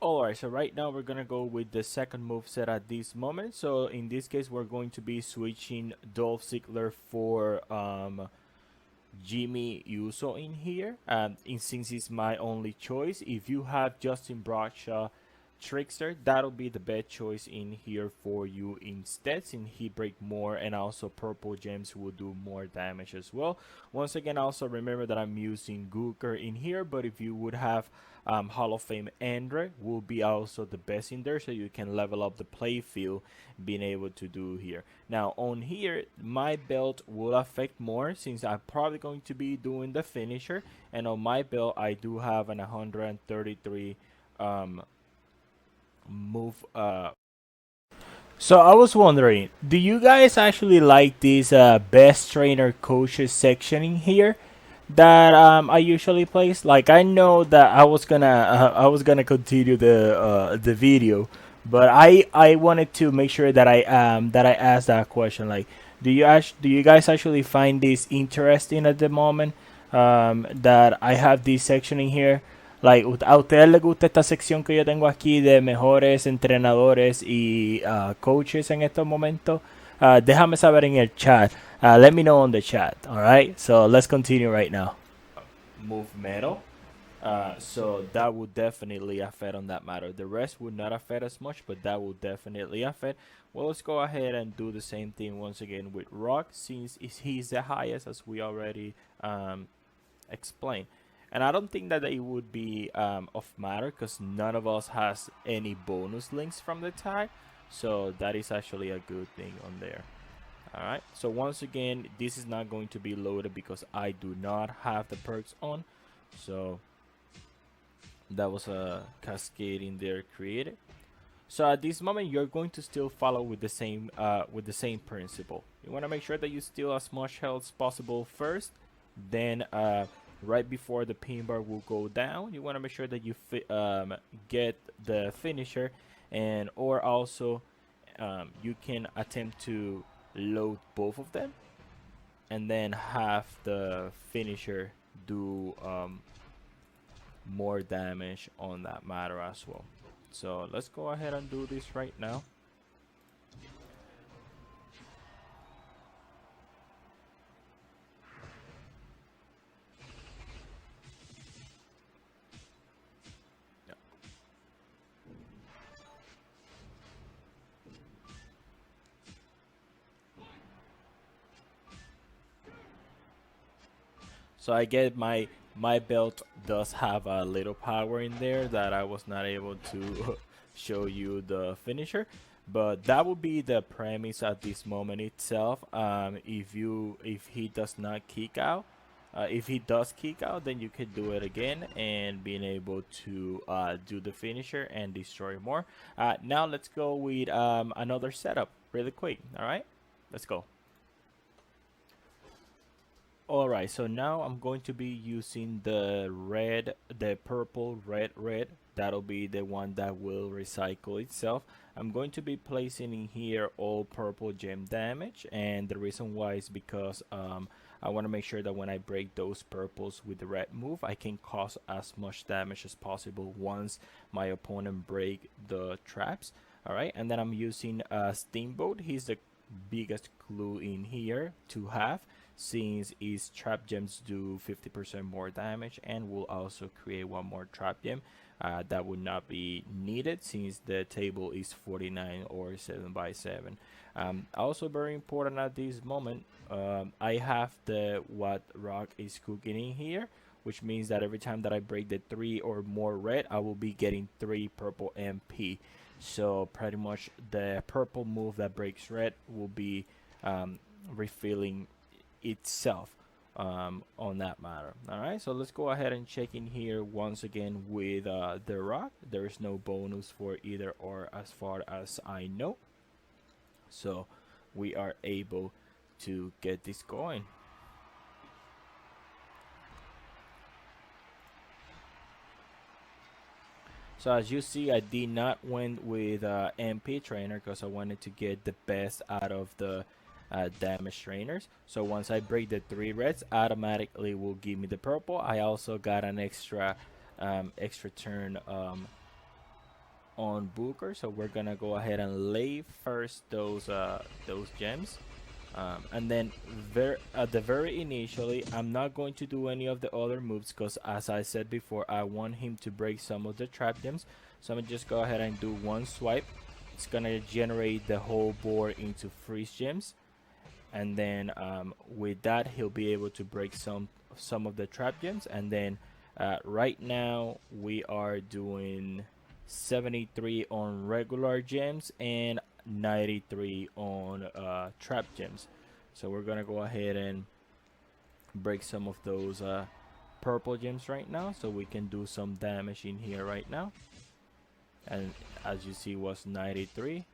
Alright, so right now we're gonna go with the second move set at this moment. So in this case, we're going to be switching Dolph Ziggler for Jimmy Uso in here, and since it's my only choice. If you have Justin Bradshaw Trickster, that'll be the best choice in here for you instead, since he break more, and also purple gems will do more damage as well. Once again, also remember that I'm using Gooker in here, but if you would have Hall of Fame Andre, will be also the best in there, so you can level up the play field being able to do here. Now on here, my belt will affect more since I'm probably going to be doing the finisher, and on my belt I do have an 133 move. So I was wondering, do you guys actually like this best trainer coaches section in here that I usually place? Like, I know that I was gonna continue the video, but I wanted to make sure that I asked that question. Like, do you guys actually find this interesting at the moment? That I have this section in here. Like, ¿a ustedes les gusta esta sección que yo tengo aquí de mejores entrenadores y coaches en estos momentos? Déjame saber en el chat. Let me know on the chat. All right. So let's continue right now. Move metal. So that would definitely affect on that matter. The rest would not affect as much, but that will definitely affect. Well, let's go ahead and do the same thing once again with Rock, since he's the highest, as we already explained. And I don't think that it would be of matter because none of us has any bonus links from the tag. So that is actually a good thing on there. Alright, so once again, this is not going to be loaded because I do not have the perks on. So that was a cascade in there created. So at this moment, you're going to still follow with the same principle. You want to make sure that you steal as much health as possible first, then right before the pin bar will go down, you want to make sure that you get the finisher, and or also you can attempt to load both of them and then have the finisher do more damage on that matter as well. So let's go ahead and do this right now. So I get my belt does have a little power in there that I was not able to show you the finisher, but that would be the premise at this moment itself. If he does not kick out, if he does kick out, then you can do it again and being able to do the finisher and destroy more. Now let's go with another setup really quick. All right, let's go. Alright, so now I'm going to be using the purple, red. That'll be the one that will recycle itself. I'm going to be placing in here all purple gem damage, and the reason why is because I want to make sure that when I break those purples with the red move, I can cause as much damage as possible once my opponent break the traps. Alright, and then I'm using Steamboat. He's the biggest clue in here to have, since his trap gems do 50% more damage and will also create one more trap gem that would not be needed since the table is 49 or 7 by 7. Also very important at this moment, I have the what rock is cooking in here, which means that every time that I break the 3 or more red, I will be getting 3 purple MP. So pretty much the purple move that breaks red will be refilling itself on that matter. All right, so let's go ahead and check in here once again with the rock. There is no bonus for either or as far as I know, so we are able to get this going. So as you see, I did not went with MP trainer because I wanted to get the best out of the damage trainers. So once I break the 3 reds, automatically will give me the purple. I also got an extra turn on Booker, so we're gonna go ahead and lay first those gems. And then at the very initially, I'm not going to do any of the other moves because, as I said before, I want him to break some of the trap gems. So I'm gonna just go ahead and do one swipe. It's gonna generate the whole board into freeze gems, and then with that he'll be able to break some of the trap gems. And then right now we are doing 73 on regular gems and 93 on trap gems. So we're gonna go ahead and break some of those purple gems right now so we can do some damage in here right now. And as you see, was 93.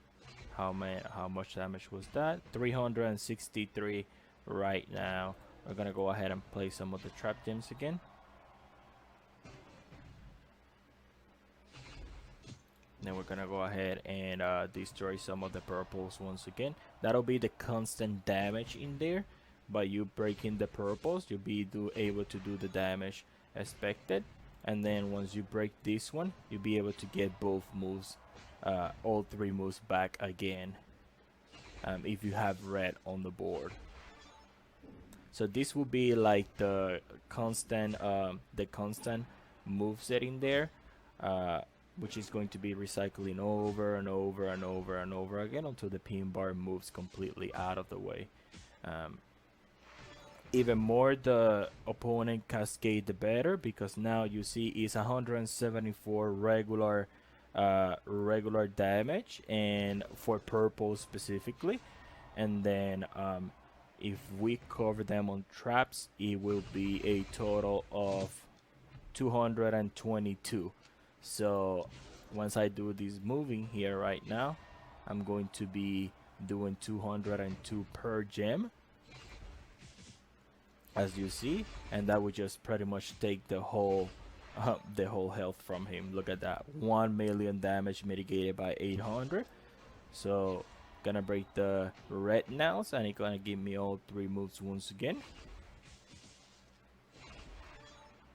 How much damage was that? 363 right now. We're gonna go ahead and play some of the trap gems again. Then we're gonna go ahead and destroy some of the purples once again. That'll be the constant damage in there. By you breaking the purples, you'll be able to do the damage expected. And then once you break this one, you'll be able to get both moves, all 3 moves back again, if you have red on the board. So this will be like the constant move set in there, which is going to be recycling over and over and over and over again until the pin bar moves completely out of the way. Even more the opponent cascade, the better, because now you see it's 174 regular damage, and for purple specifically. And then if we cover them on traps, it will be a total of 222. So once I do this moving here right now, I'm going to be doing 202 per gem, as you see, and that would just pretty much take the whole health from him. Look at that, 1 million damage mitigated by 800. So gonna break the red nails, and it's gonna give me all 3 moves once again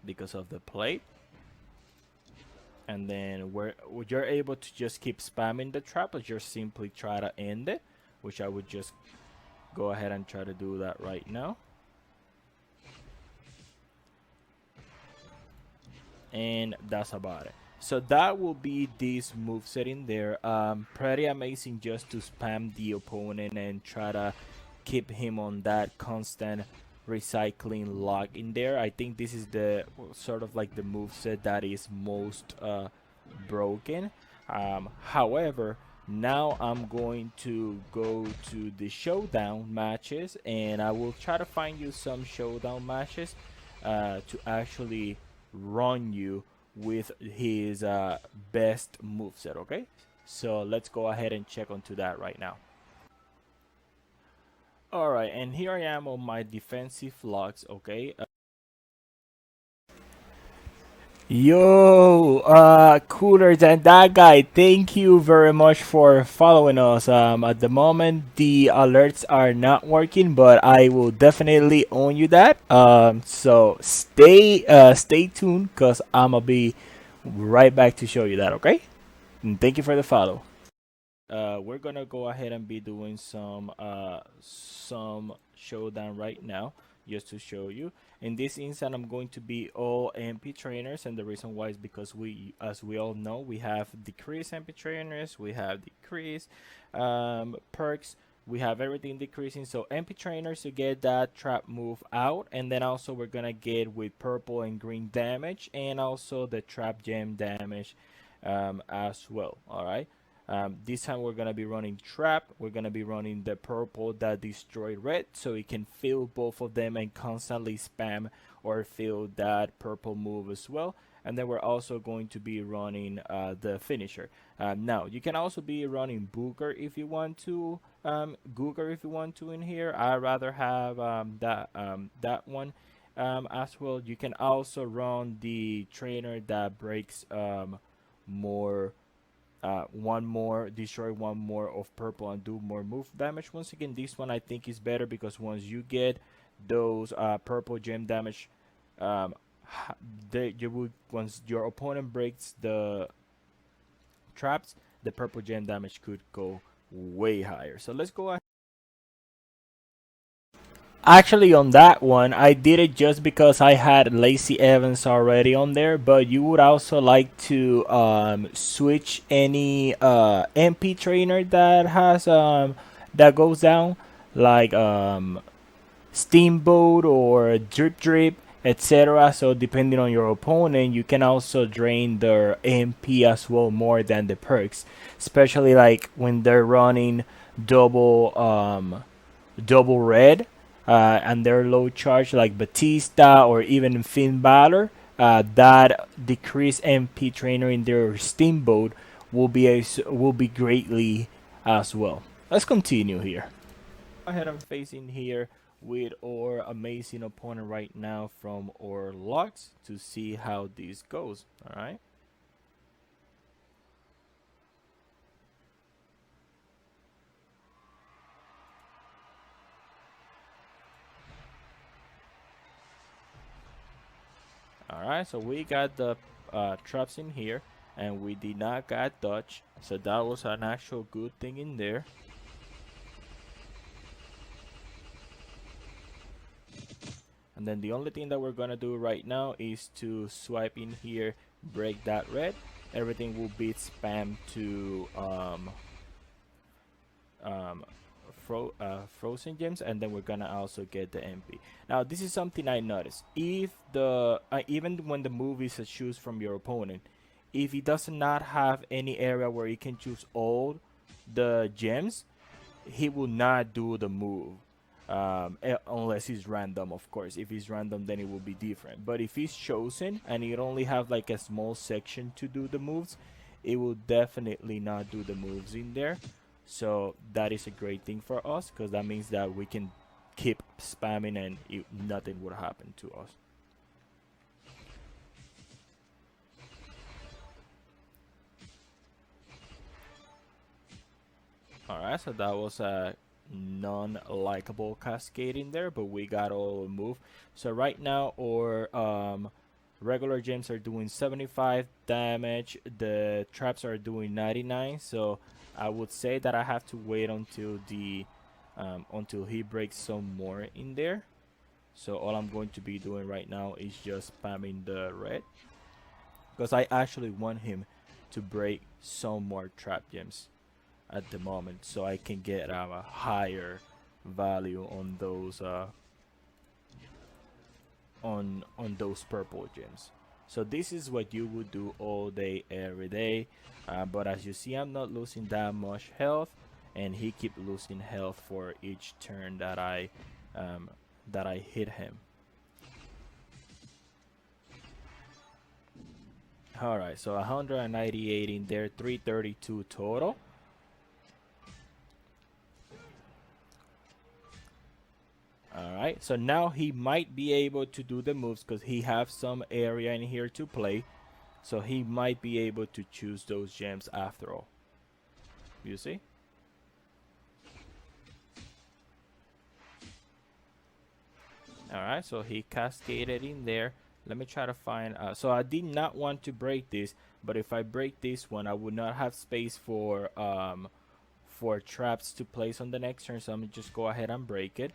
because of the plate. and then where you're able to just keep spamming the trap, or just simply try to end it, which I would just go ahead and try to do that right now. And that's about it. So that will be this moveset in there. Pretty amazing just to spam the opponent and try to keep him on that constant recycling lock in there. I think this is the sort of like the moveset that is most broken. However, now I'm going to go to the showdown matches, and I will try to find you some showdown matches to actually run you with his best moveset. Okay, so let's go ahead and check onto that right now. All right, and here I am on my defensive locks. Okay. Yo, cooler than that guy. Thank you very much for following us. At the moment, the alerts are not working, but I will definitely own you that. So stay tuned, cause I'ma be right back to show you that. Okay, and thank you for the follow. We're gonna go ahead and be doing some showdown right now, just to show you. In this instant, I'm going to be all MP trainers, and the reason why is because as we all know, we have decreased MP trainers, we have decreased perks, we have everything decreasing. So MP trainers to get that trap move out, and then also we're gonna get with purple and green damage, and also the trap gem damage as well. All right. This time we're gonna be running trap. We're gonna be running the purple that destroyed red, so we can fill both of them and constantly spam or fill that purple move as well. And then we're also going to be running the finisher. Now you can also be running Booker if you want to, Googer if you want to in here. I rather have that one as well. You can also run the trainer that breaks more one more, destroy one more of purple and do more move damage. Once again, this one I think is better because once you get those purple gem damage, you would, once your opponent breaks the traps, the purple gem damage could go way higher. So let's go ahead. Actually, on that one, I did it just because I had Lacey Evans already on there. But you would also like to switch any MP trainer that has that goes down, like Steamboat or Drip Drip, etc. So depending on your opponent, you can also drain their MP as well more than the perks, especially like when they're running double double red, and they're low charge like Batista or even Finn Balor. That decreased MP trainer in their Steamboat will be greatly as well. Let's continue here. Go ahead, I'm facing here with our amazing opponent right now from our locks to see how this goes. All right. All right, so we got the traps in here, and we did not got dodge, so that was an actual good thing in there. And then the only thing that we're gonna do right now is to swipe in here, break that red. Everything will be spammed to um, frozen gems, and then we're gonna also get the MP. Now this is something I noticed. If the even when the move is a choose from your opponent, if he does not have any area where he can choose all the gems, he will not do the move, unless he's random, of course. If he's random, then it will be different. But if he's chosen and you only have like a small section to do the moves, it will definitely not do the moves in there. So that is a great thing for us, because that means that we can keep spamming and nothing would happen to us. Alright, so that was a non-likable cascade in there, but we got all move. So right now our Regular gems are doing 75 damage. The traps are doing 99. So I would say that I have to wait until the until he breaks some more in there. So all I'm going to be doing right now is just spamming the red, because I actually want him to break some more trap gems at the moment, so I can get a higher value on those on those purple gems. So this is what you would do all day every day, but as you see, I'm not losing that much health, and he keep losing health for each turn that I hit him. All right, so 198 in there, 332 total. Alright, so now he might be able to do the moves because he have some area in here to play. So he might be able to choose those gems after all. You see? Alright, so he cascaded in there. Let me try to find... so I did not want to break this, but if I break this one, I would not have space for traps to place on the next turn. So I'm going to just go ahead and break it.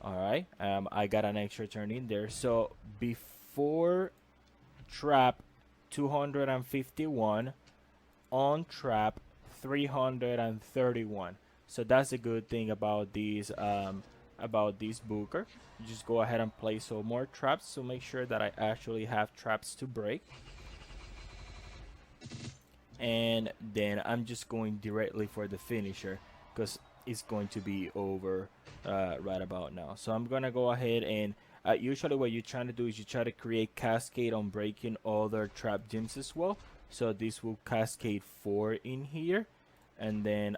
Alright, I got an extra turn in there. So before trap 251, on trap 331. So that's a good thing about these Booker. You just go ahead and place some more traps to make sure that I actually have traps to break. And then I'm just going directly for the finisher because it's going to be over right about now. So I'm gonna go ahead and usually what you're trying to do is you try to create cascade on breaking other trap gems as well. So this will cascade 4 in here, and then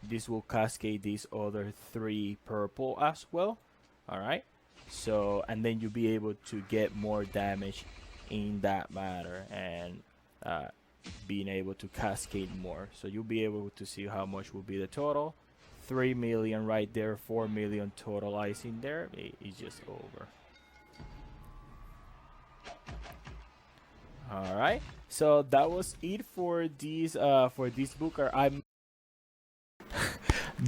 this will cascade these other 3 purple as well. All right, so and then you'll be able to get more damage in that matter, and being able to cascade more. So you'll be able to see how much will be the total. 3 million right there, 4 million totalizing there. It's just over. All right, so that was it for this Booker. I'm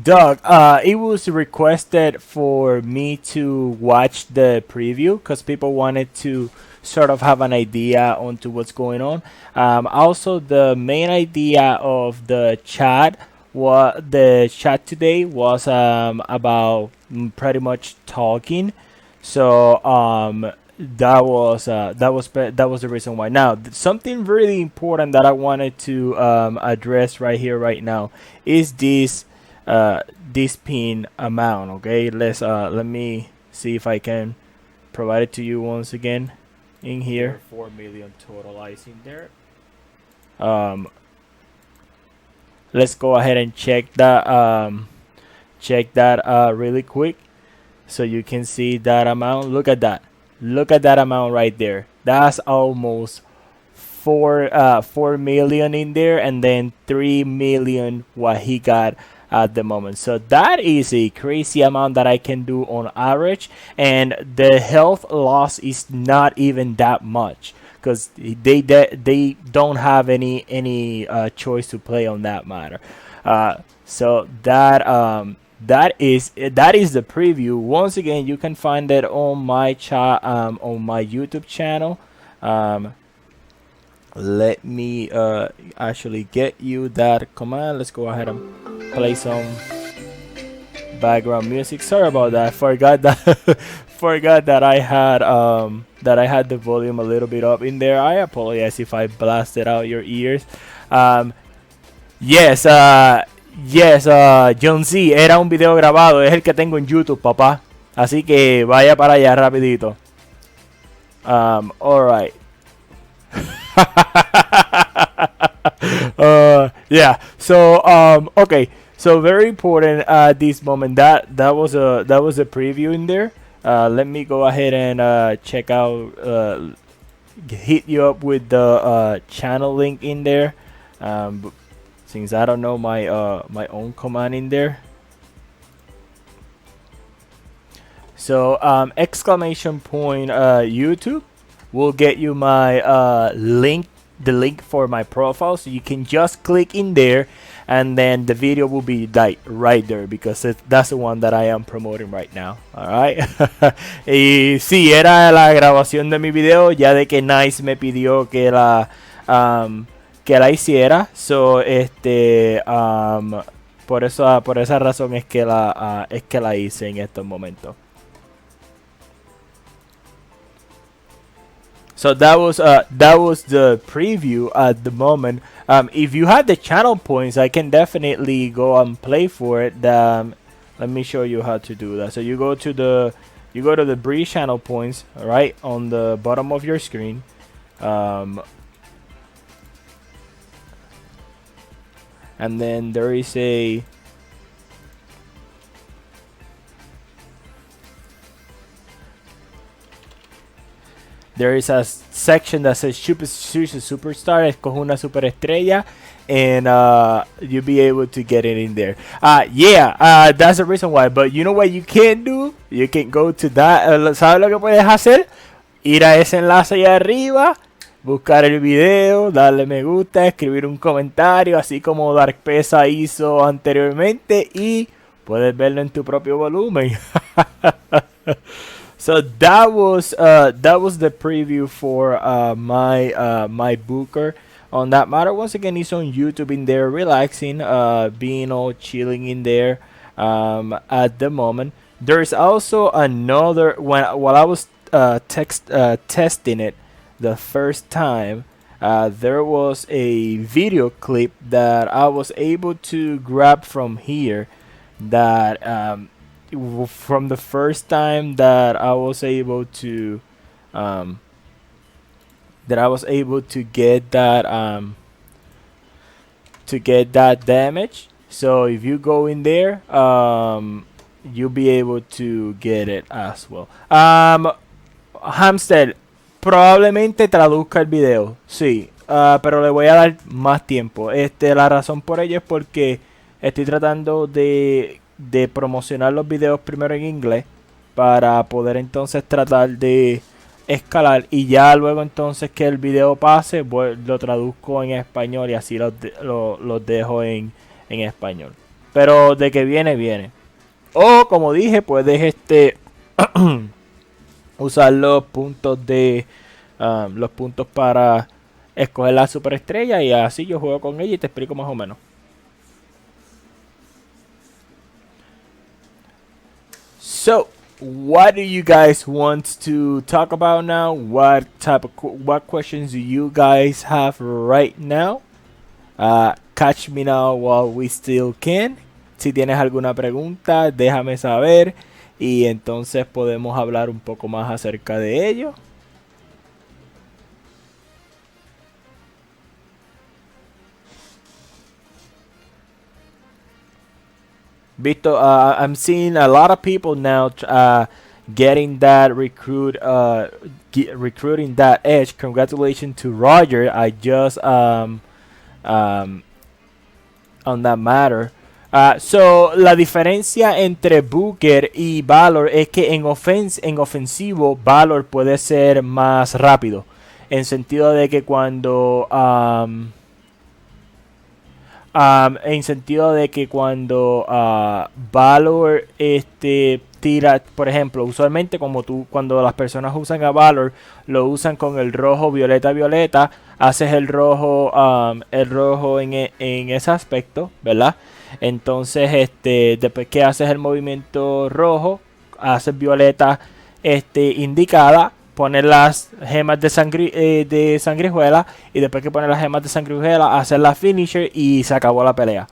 Doug, it was requested for me to watch the preview because people wanted to sort of have an idea onto what's going on. Also, the main idea of the chat today was about pretty much talking. So that was the reason why. Now, something really important that I wanted to address right here, right now, is this pin amount. Okay, let me see if I can provide it to you once again in here. 4 million totalizing there. Let's go ahead and check that really quick so you can see that amount. Look at that amount right there. That's almost 4 million in there, and then 3 million what he got at the moment. So that is a crazy amount that I can do on average, and the health loss is not even that much because they don't have any choice to play on that matter. So that is the preview. Once again, you can find it on my on my YouTube channel. Let me actually get you that command. Let's go ahead and play some background music. Sorry about that. Forgot that I had the volume a little bit up in there. I apologize if I blasted out your ears. Yes, John C, era un video grabado, es el que tengo en YouTube, papá. Así que vaya para allá rapidito. All right. Yeah. So okay. So very important at this moment. That was a preview in there. Let me go ahead and check out. Hit you up with the channel link in there. Since I don't know my my own command in there. So exclamation point YouTube. will get you my link, the link for my profile, so you can just click in there, and then the video will be like right there, because that's the one that I am promoting right now. Alright. Y sí, era la grabación de mi video, ya de que Nice me pidió que la hiciera. So por eso, por esa razón es que la hice en estos momentos. So that was the preview at the moment. If you had the channel points, I can definitely go and play for it. Let me show you how to do that. So you go to the Breeze channel points, right, on the bottom of your screen. And then there is a section that says choose a superstar. Escoge una superestrella, and you'll be able to get it in there. That's the reason why. But you know what you can do? You can go to that. ¿Sabes lo que puedes hacer? Ir a ese enlace ahí arriba, buscar el video, darle me gusta, escribir un comentario, así como Dark Pesa hizo anteriormente, y puedes verlo en tu propio volumen. So that was the preview for my booker. On that matter, once again, he's on YouTube in there, relaxing, being all chilling in there at the moment. There's also another, while I was testing it the first time, there was a video clip that I was able to grab from here, that from the first time that I was able to get that damage. So if you go in there, you'll be able to get it as well. Hamster, probablemente traduzca el video, sí, pero le voy a dar más tiempo. La razón por ello es porque estoy tratando de promocionar los videos primero en inglés, para poder entonces tratar de escalar, y ya luego entonces que el video pase, lo traduzco en español, y así los dejo en español. Pero de que viene. O como dije, puedes usar los puntos para escoger la superestrella, y así yo juego con ella y te explico más o menos. So, what do you guys want to talk about now? What questions do you guys have right now? Catch me now while we still can. Si tienes alguna pregunta, déjame saber, y entonces podemos hablar un poco más acerca de ello. Visto, I'm seeing a lot of people now getting that recruiting that edge. Congratulations to Roger. I just on that matter. So la diferencia entre Booker y Valor es que en ofensivo Valor puede ser más rápido, en sentido de que cuando Valor tira, por ejemplo, usualmente cuando las personas usan a Valor, lo usan con el rojo, violeta, haces el rojo en ese aspecto, ¿verdad? Entonces, después que haces el movimiento rojo, haces violeta indicada, poner las gemas de sangrijuela, y después que pones las gemas de sangrijuela, hacer la finisher y se acabó la pelea.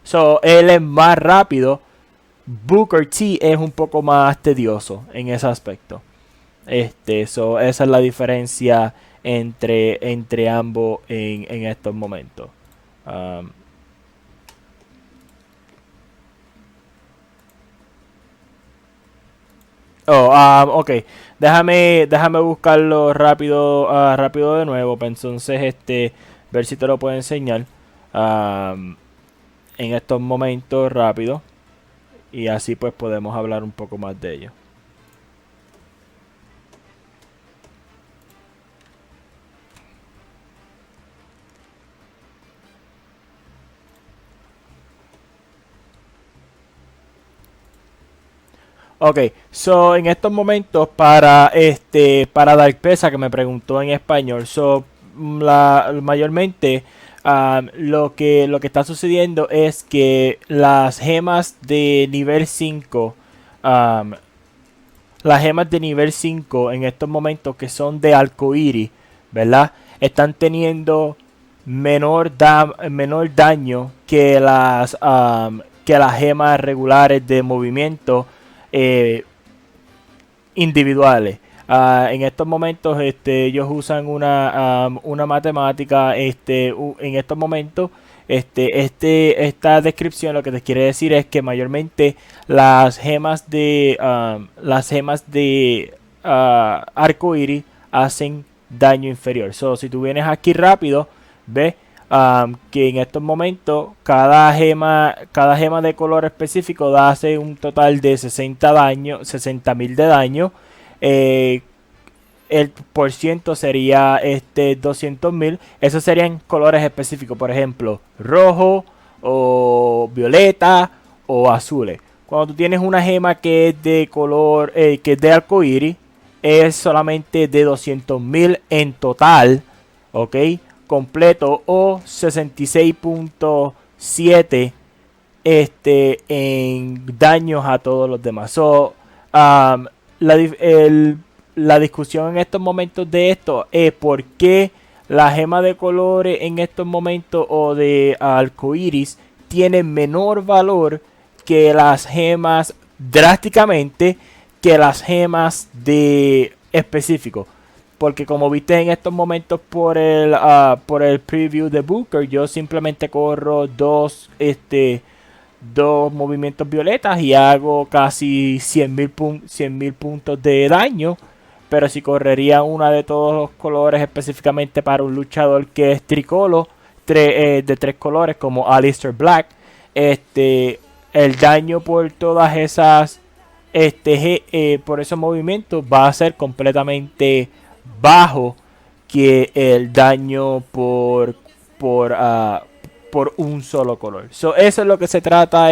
So, él es más rápido. Booker T es un poco más tedioso en ese aspecto. So, esa es la diferencia entre ambos en estos momentos. Ok. Déjame buscarlo rápido de nuevo, para entonces ver si te lo puedo enseñar en estos momentos rápido, y así pues podemos hablar un poco más de ello. Ok, so en estos momentos para Dark Pesa que me preguntó en español, so mayormente lo que está sucediendo es que las gemas de nivel 5 um, las gemas de nivel 5 en estos momentos que son de arcoíris, ¿verdad? Están teniendo menor daño que las gemas regulares de movimiento eh, individuales. En estos momentos ellos usan una matemática en estos momentos esta descripción lo que te quiere decir es que mayormente las gemas de arco iris hacen daño inferior. So, si tú vienes aquí rápido, ves que en estos momentos cada gema de color específico hace un total de 60.000 de daño. El por ciento sería 200.000. Esos serían colores específicos, por ejemplo, rojo o violeta o azules. Cuando tú tienes una gema que es de color, que es de arco iris, es solamente de 200.000 en total, ok, completo, o 66.7 en daños a todos los demás. So, la discusión en estos momentos de esto es por qué la gema de colores en estos momentos o de arcoiris tiene menor valor que las gemas drásticamente que las gemas de específico. Porque como viste en estos momentos por el preview de Booker, yo simplemente corro dos movimientos violetas y hago casi 100.000 puntos de daño. Pero si correría una de todos los colores específicamente para un luchador que es tricolo, de 3 colores como Aleister Black, el daño por todas esas por esos movimientos va a ser completamente bajo que el daño por, uh, por un solo color. So, eso es lo que se trata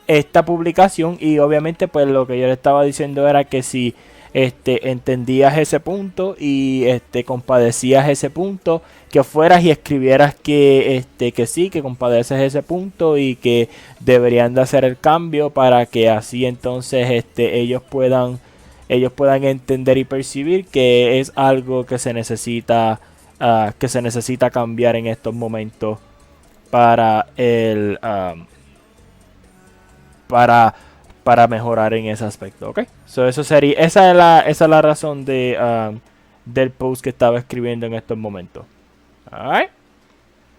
esta publicación. Y obviamente pues lo que yo le estaba diciendo era que si entendías ese punto y compadecías ese punto, que fueras y escribieras que sí, que compadeces ese punto y que deberían de hacer el cambio para que así entonces ellos puedan entender y percibir que es algo que se necesita cambiar en estos momentos para el para mejorar en ese aspecto, ¿ok? So, esa es la razón del post que estaba escribiendo en estos momentos. Alright.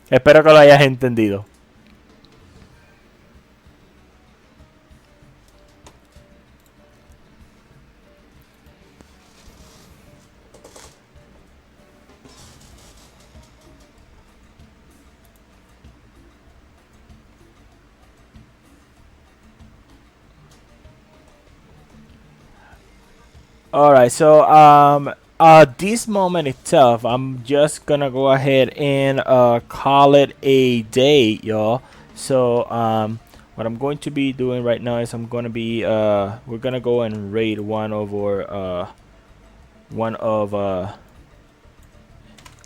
Espero que lo hayas entendido. Alright, so this moment itself, I'm just gonna go ahead and call it a day, y'all. So what I'm going to be doing right now is I'm gonna be we're gonna go and raid one of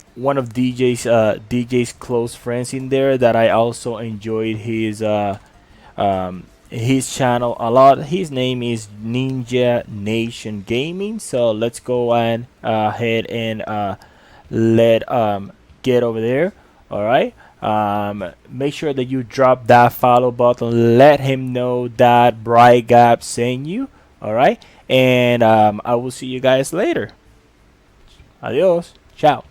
DJ's close friends in there that I also enjoyed his channel a lot. His name is Ninja Nation Gaming. So let's go and ahead and let get over there. All right. Make sure that you drop that follow button. Let him know that Bright Gap sent you. All right. And I will see you guys later. Adios. Ciao.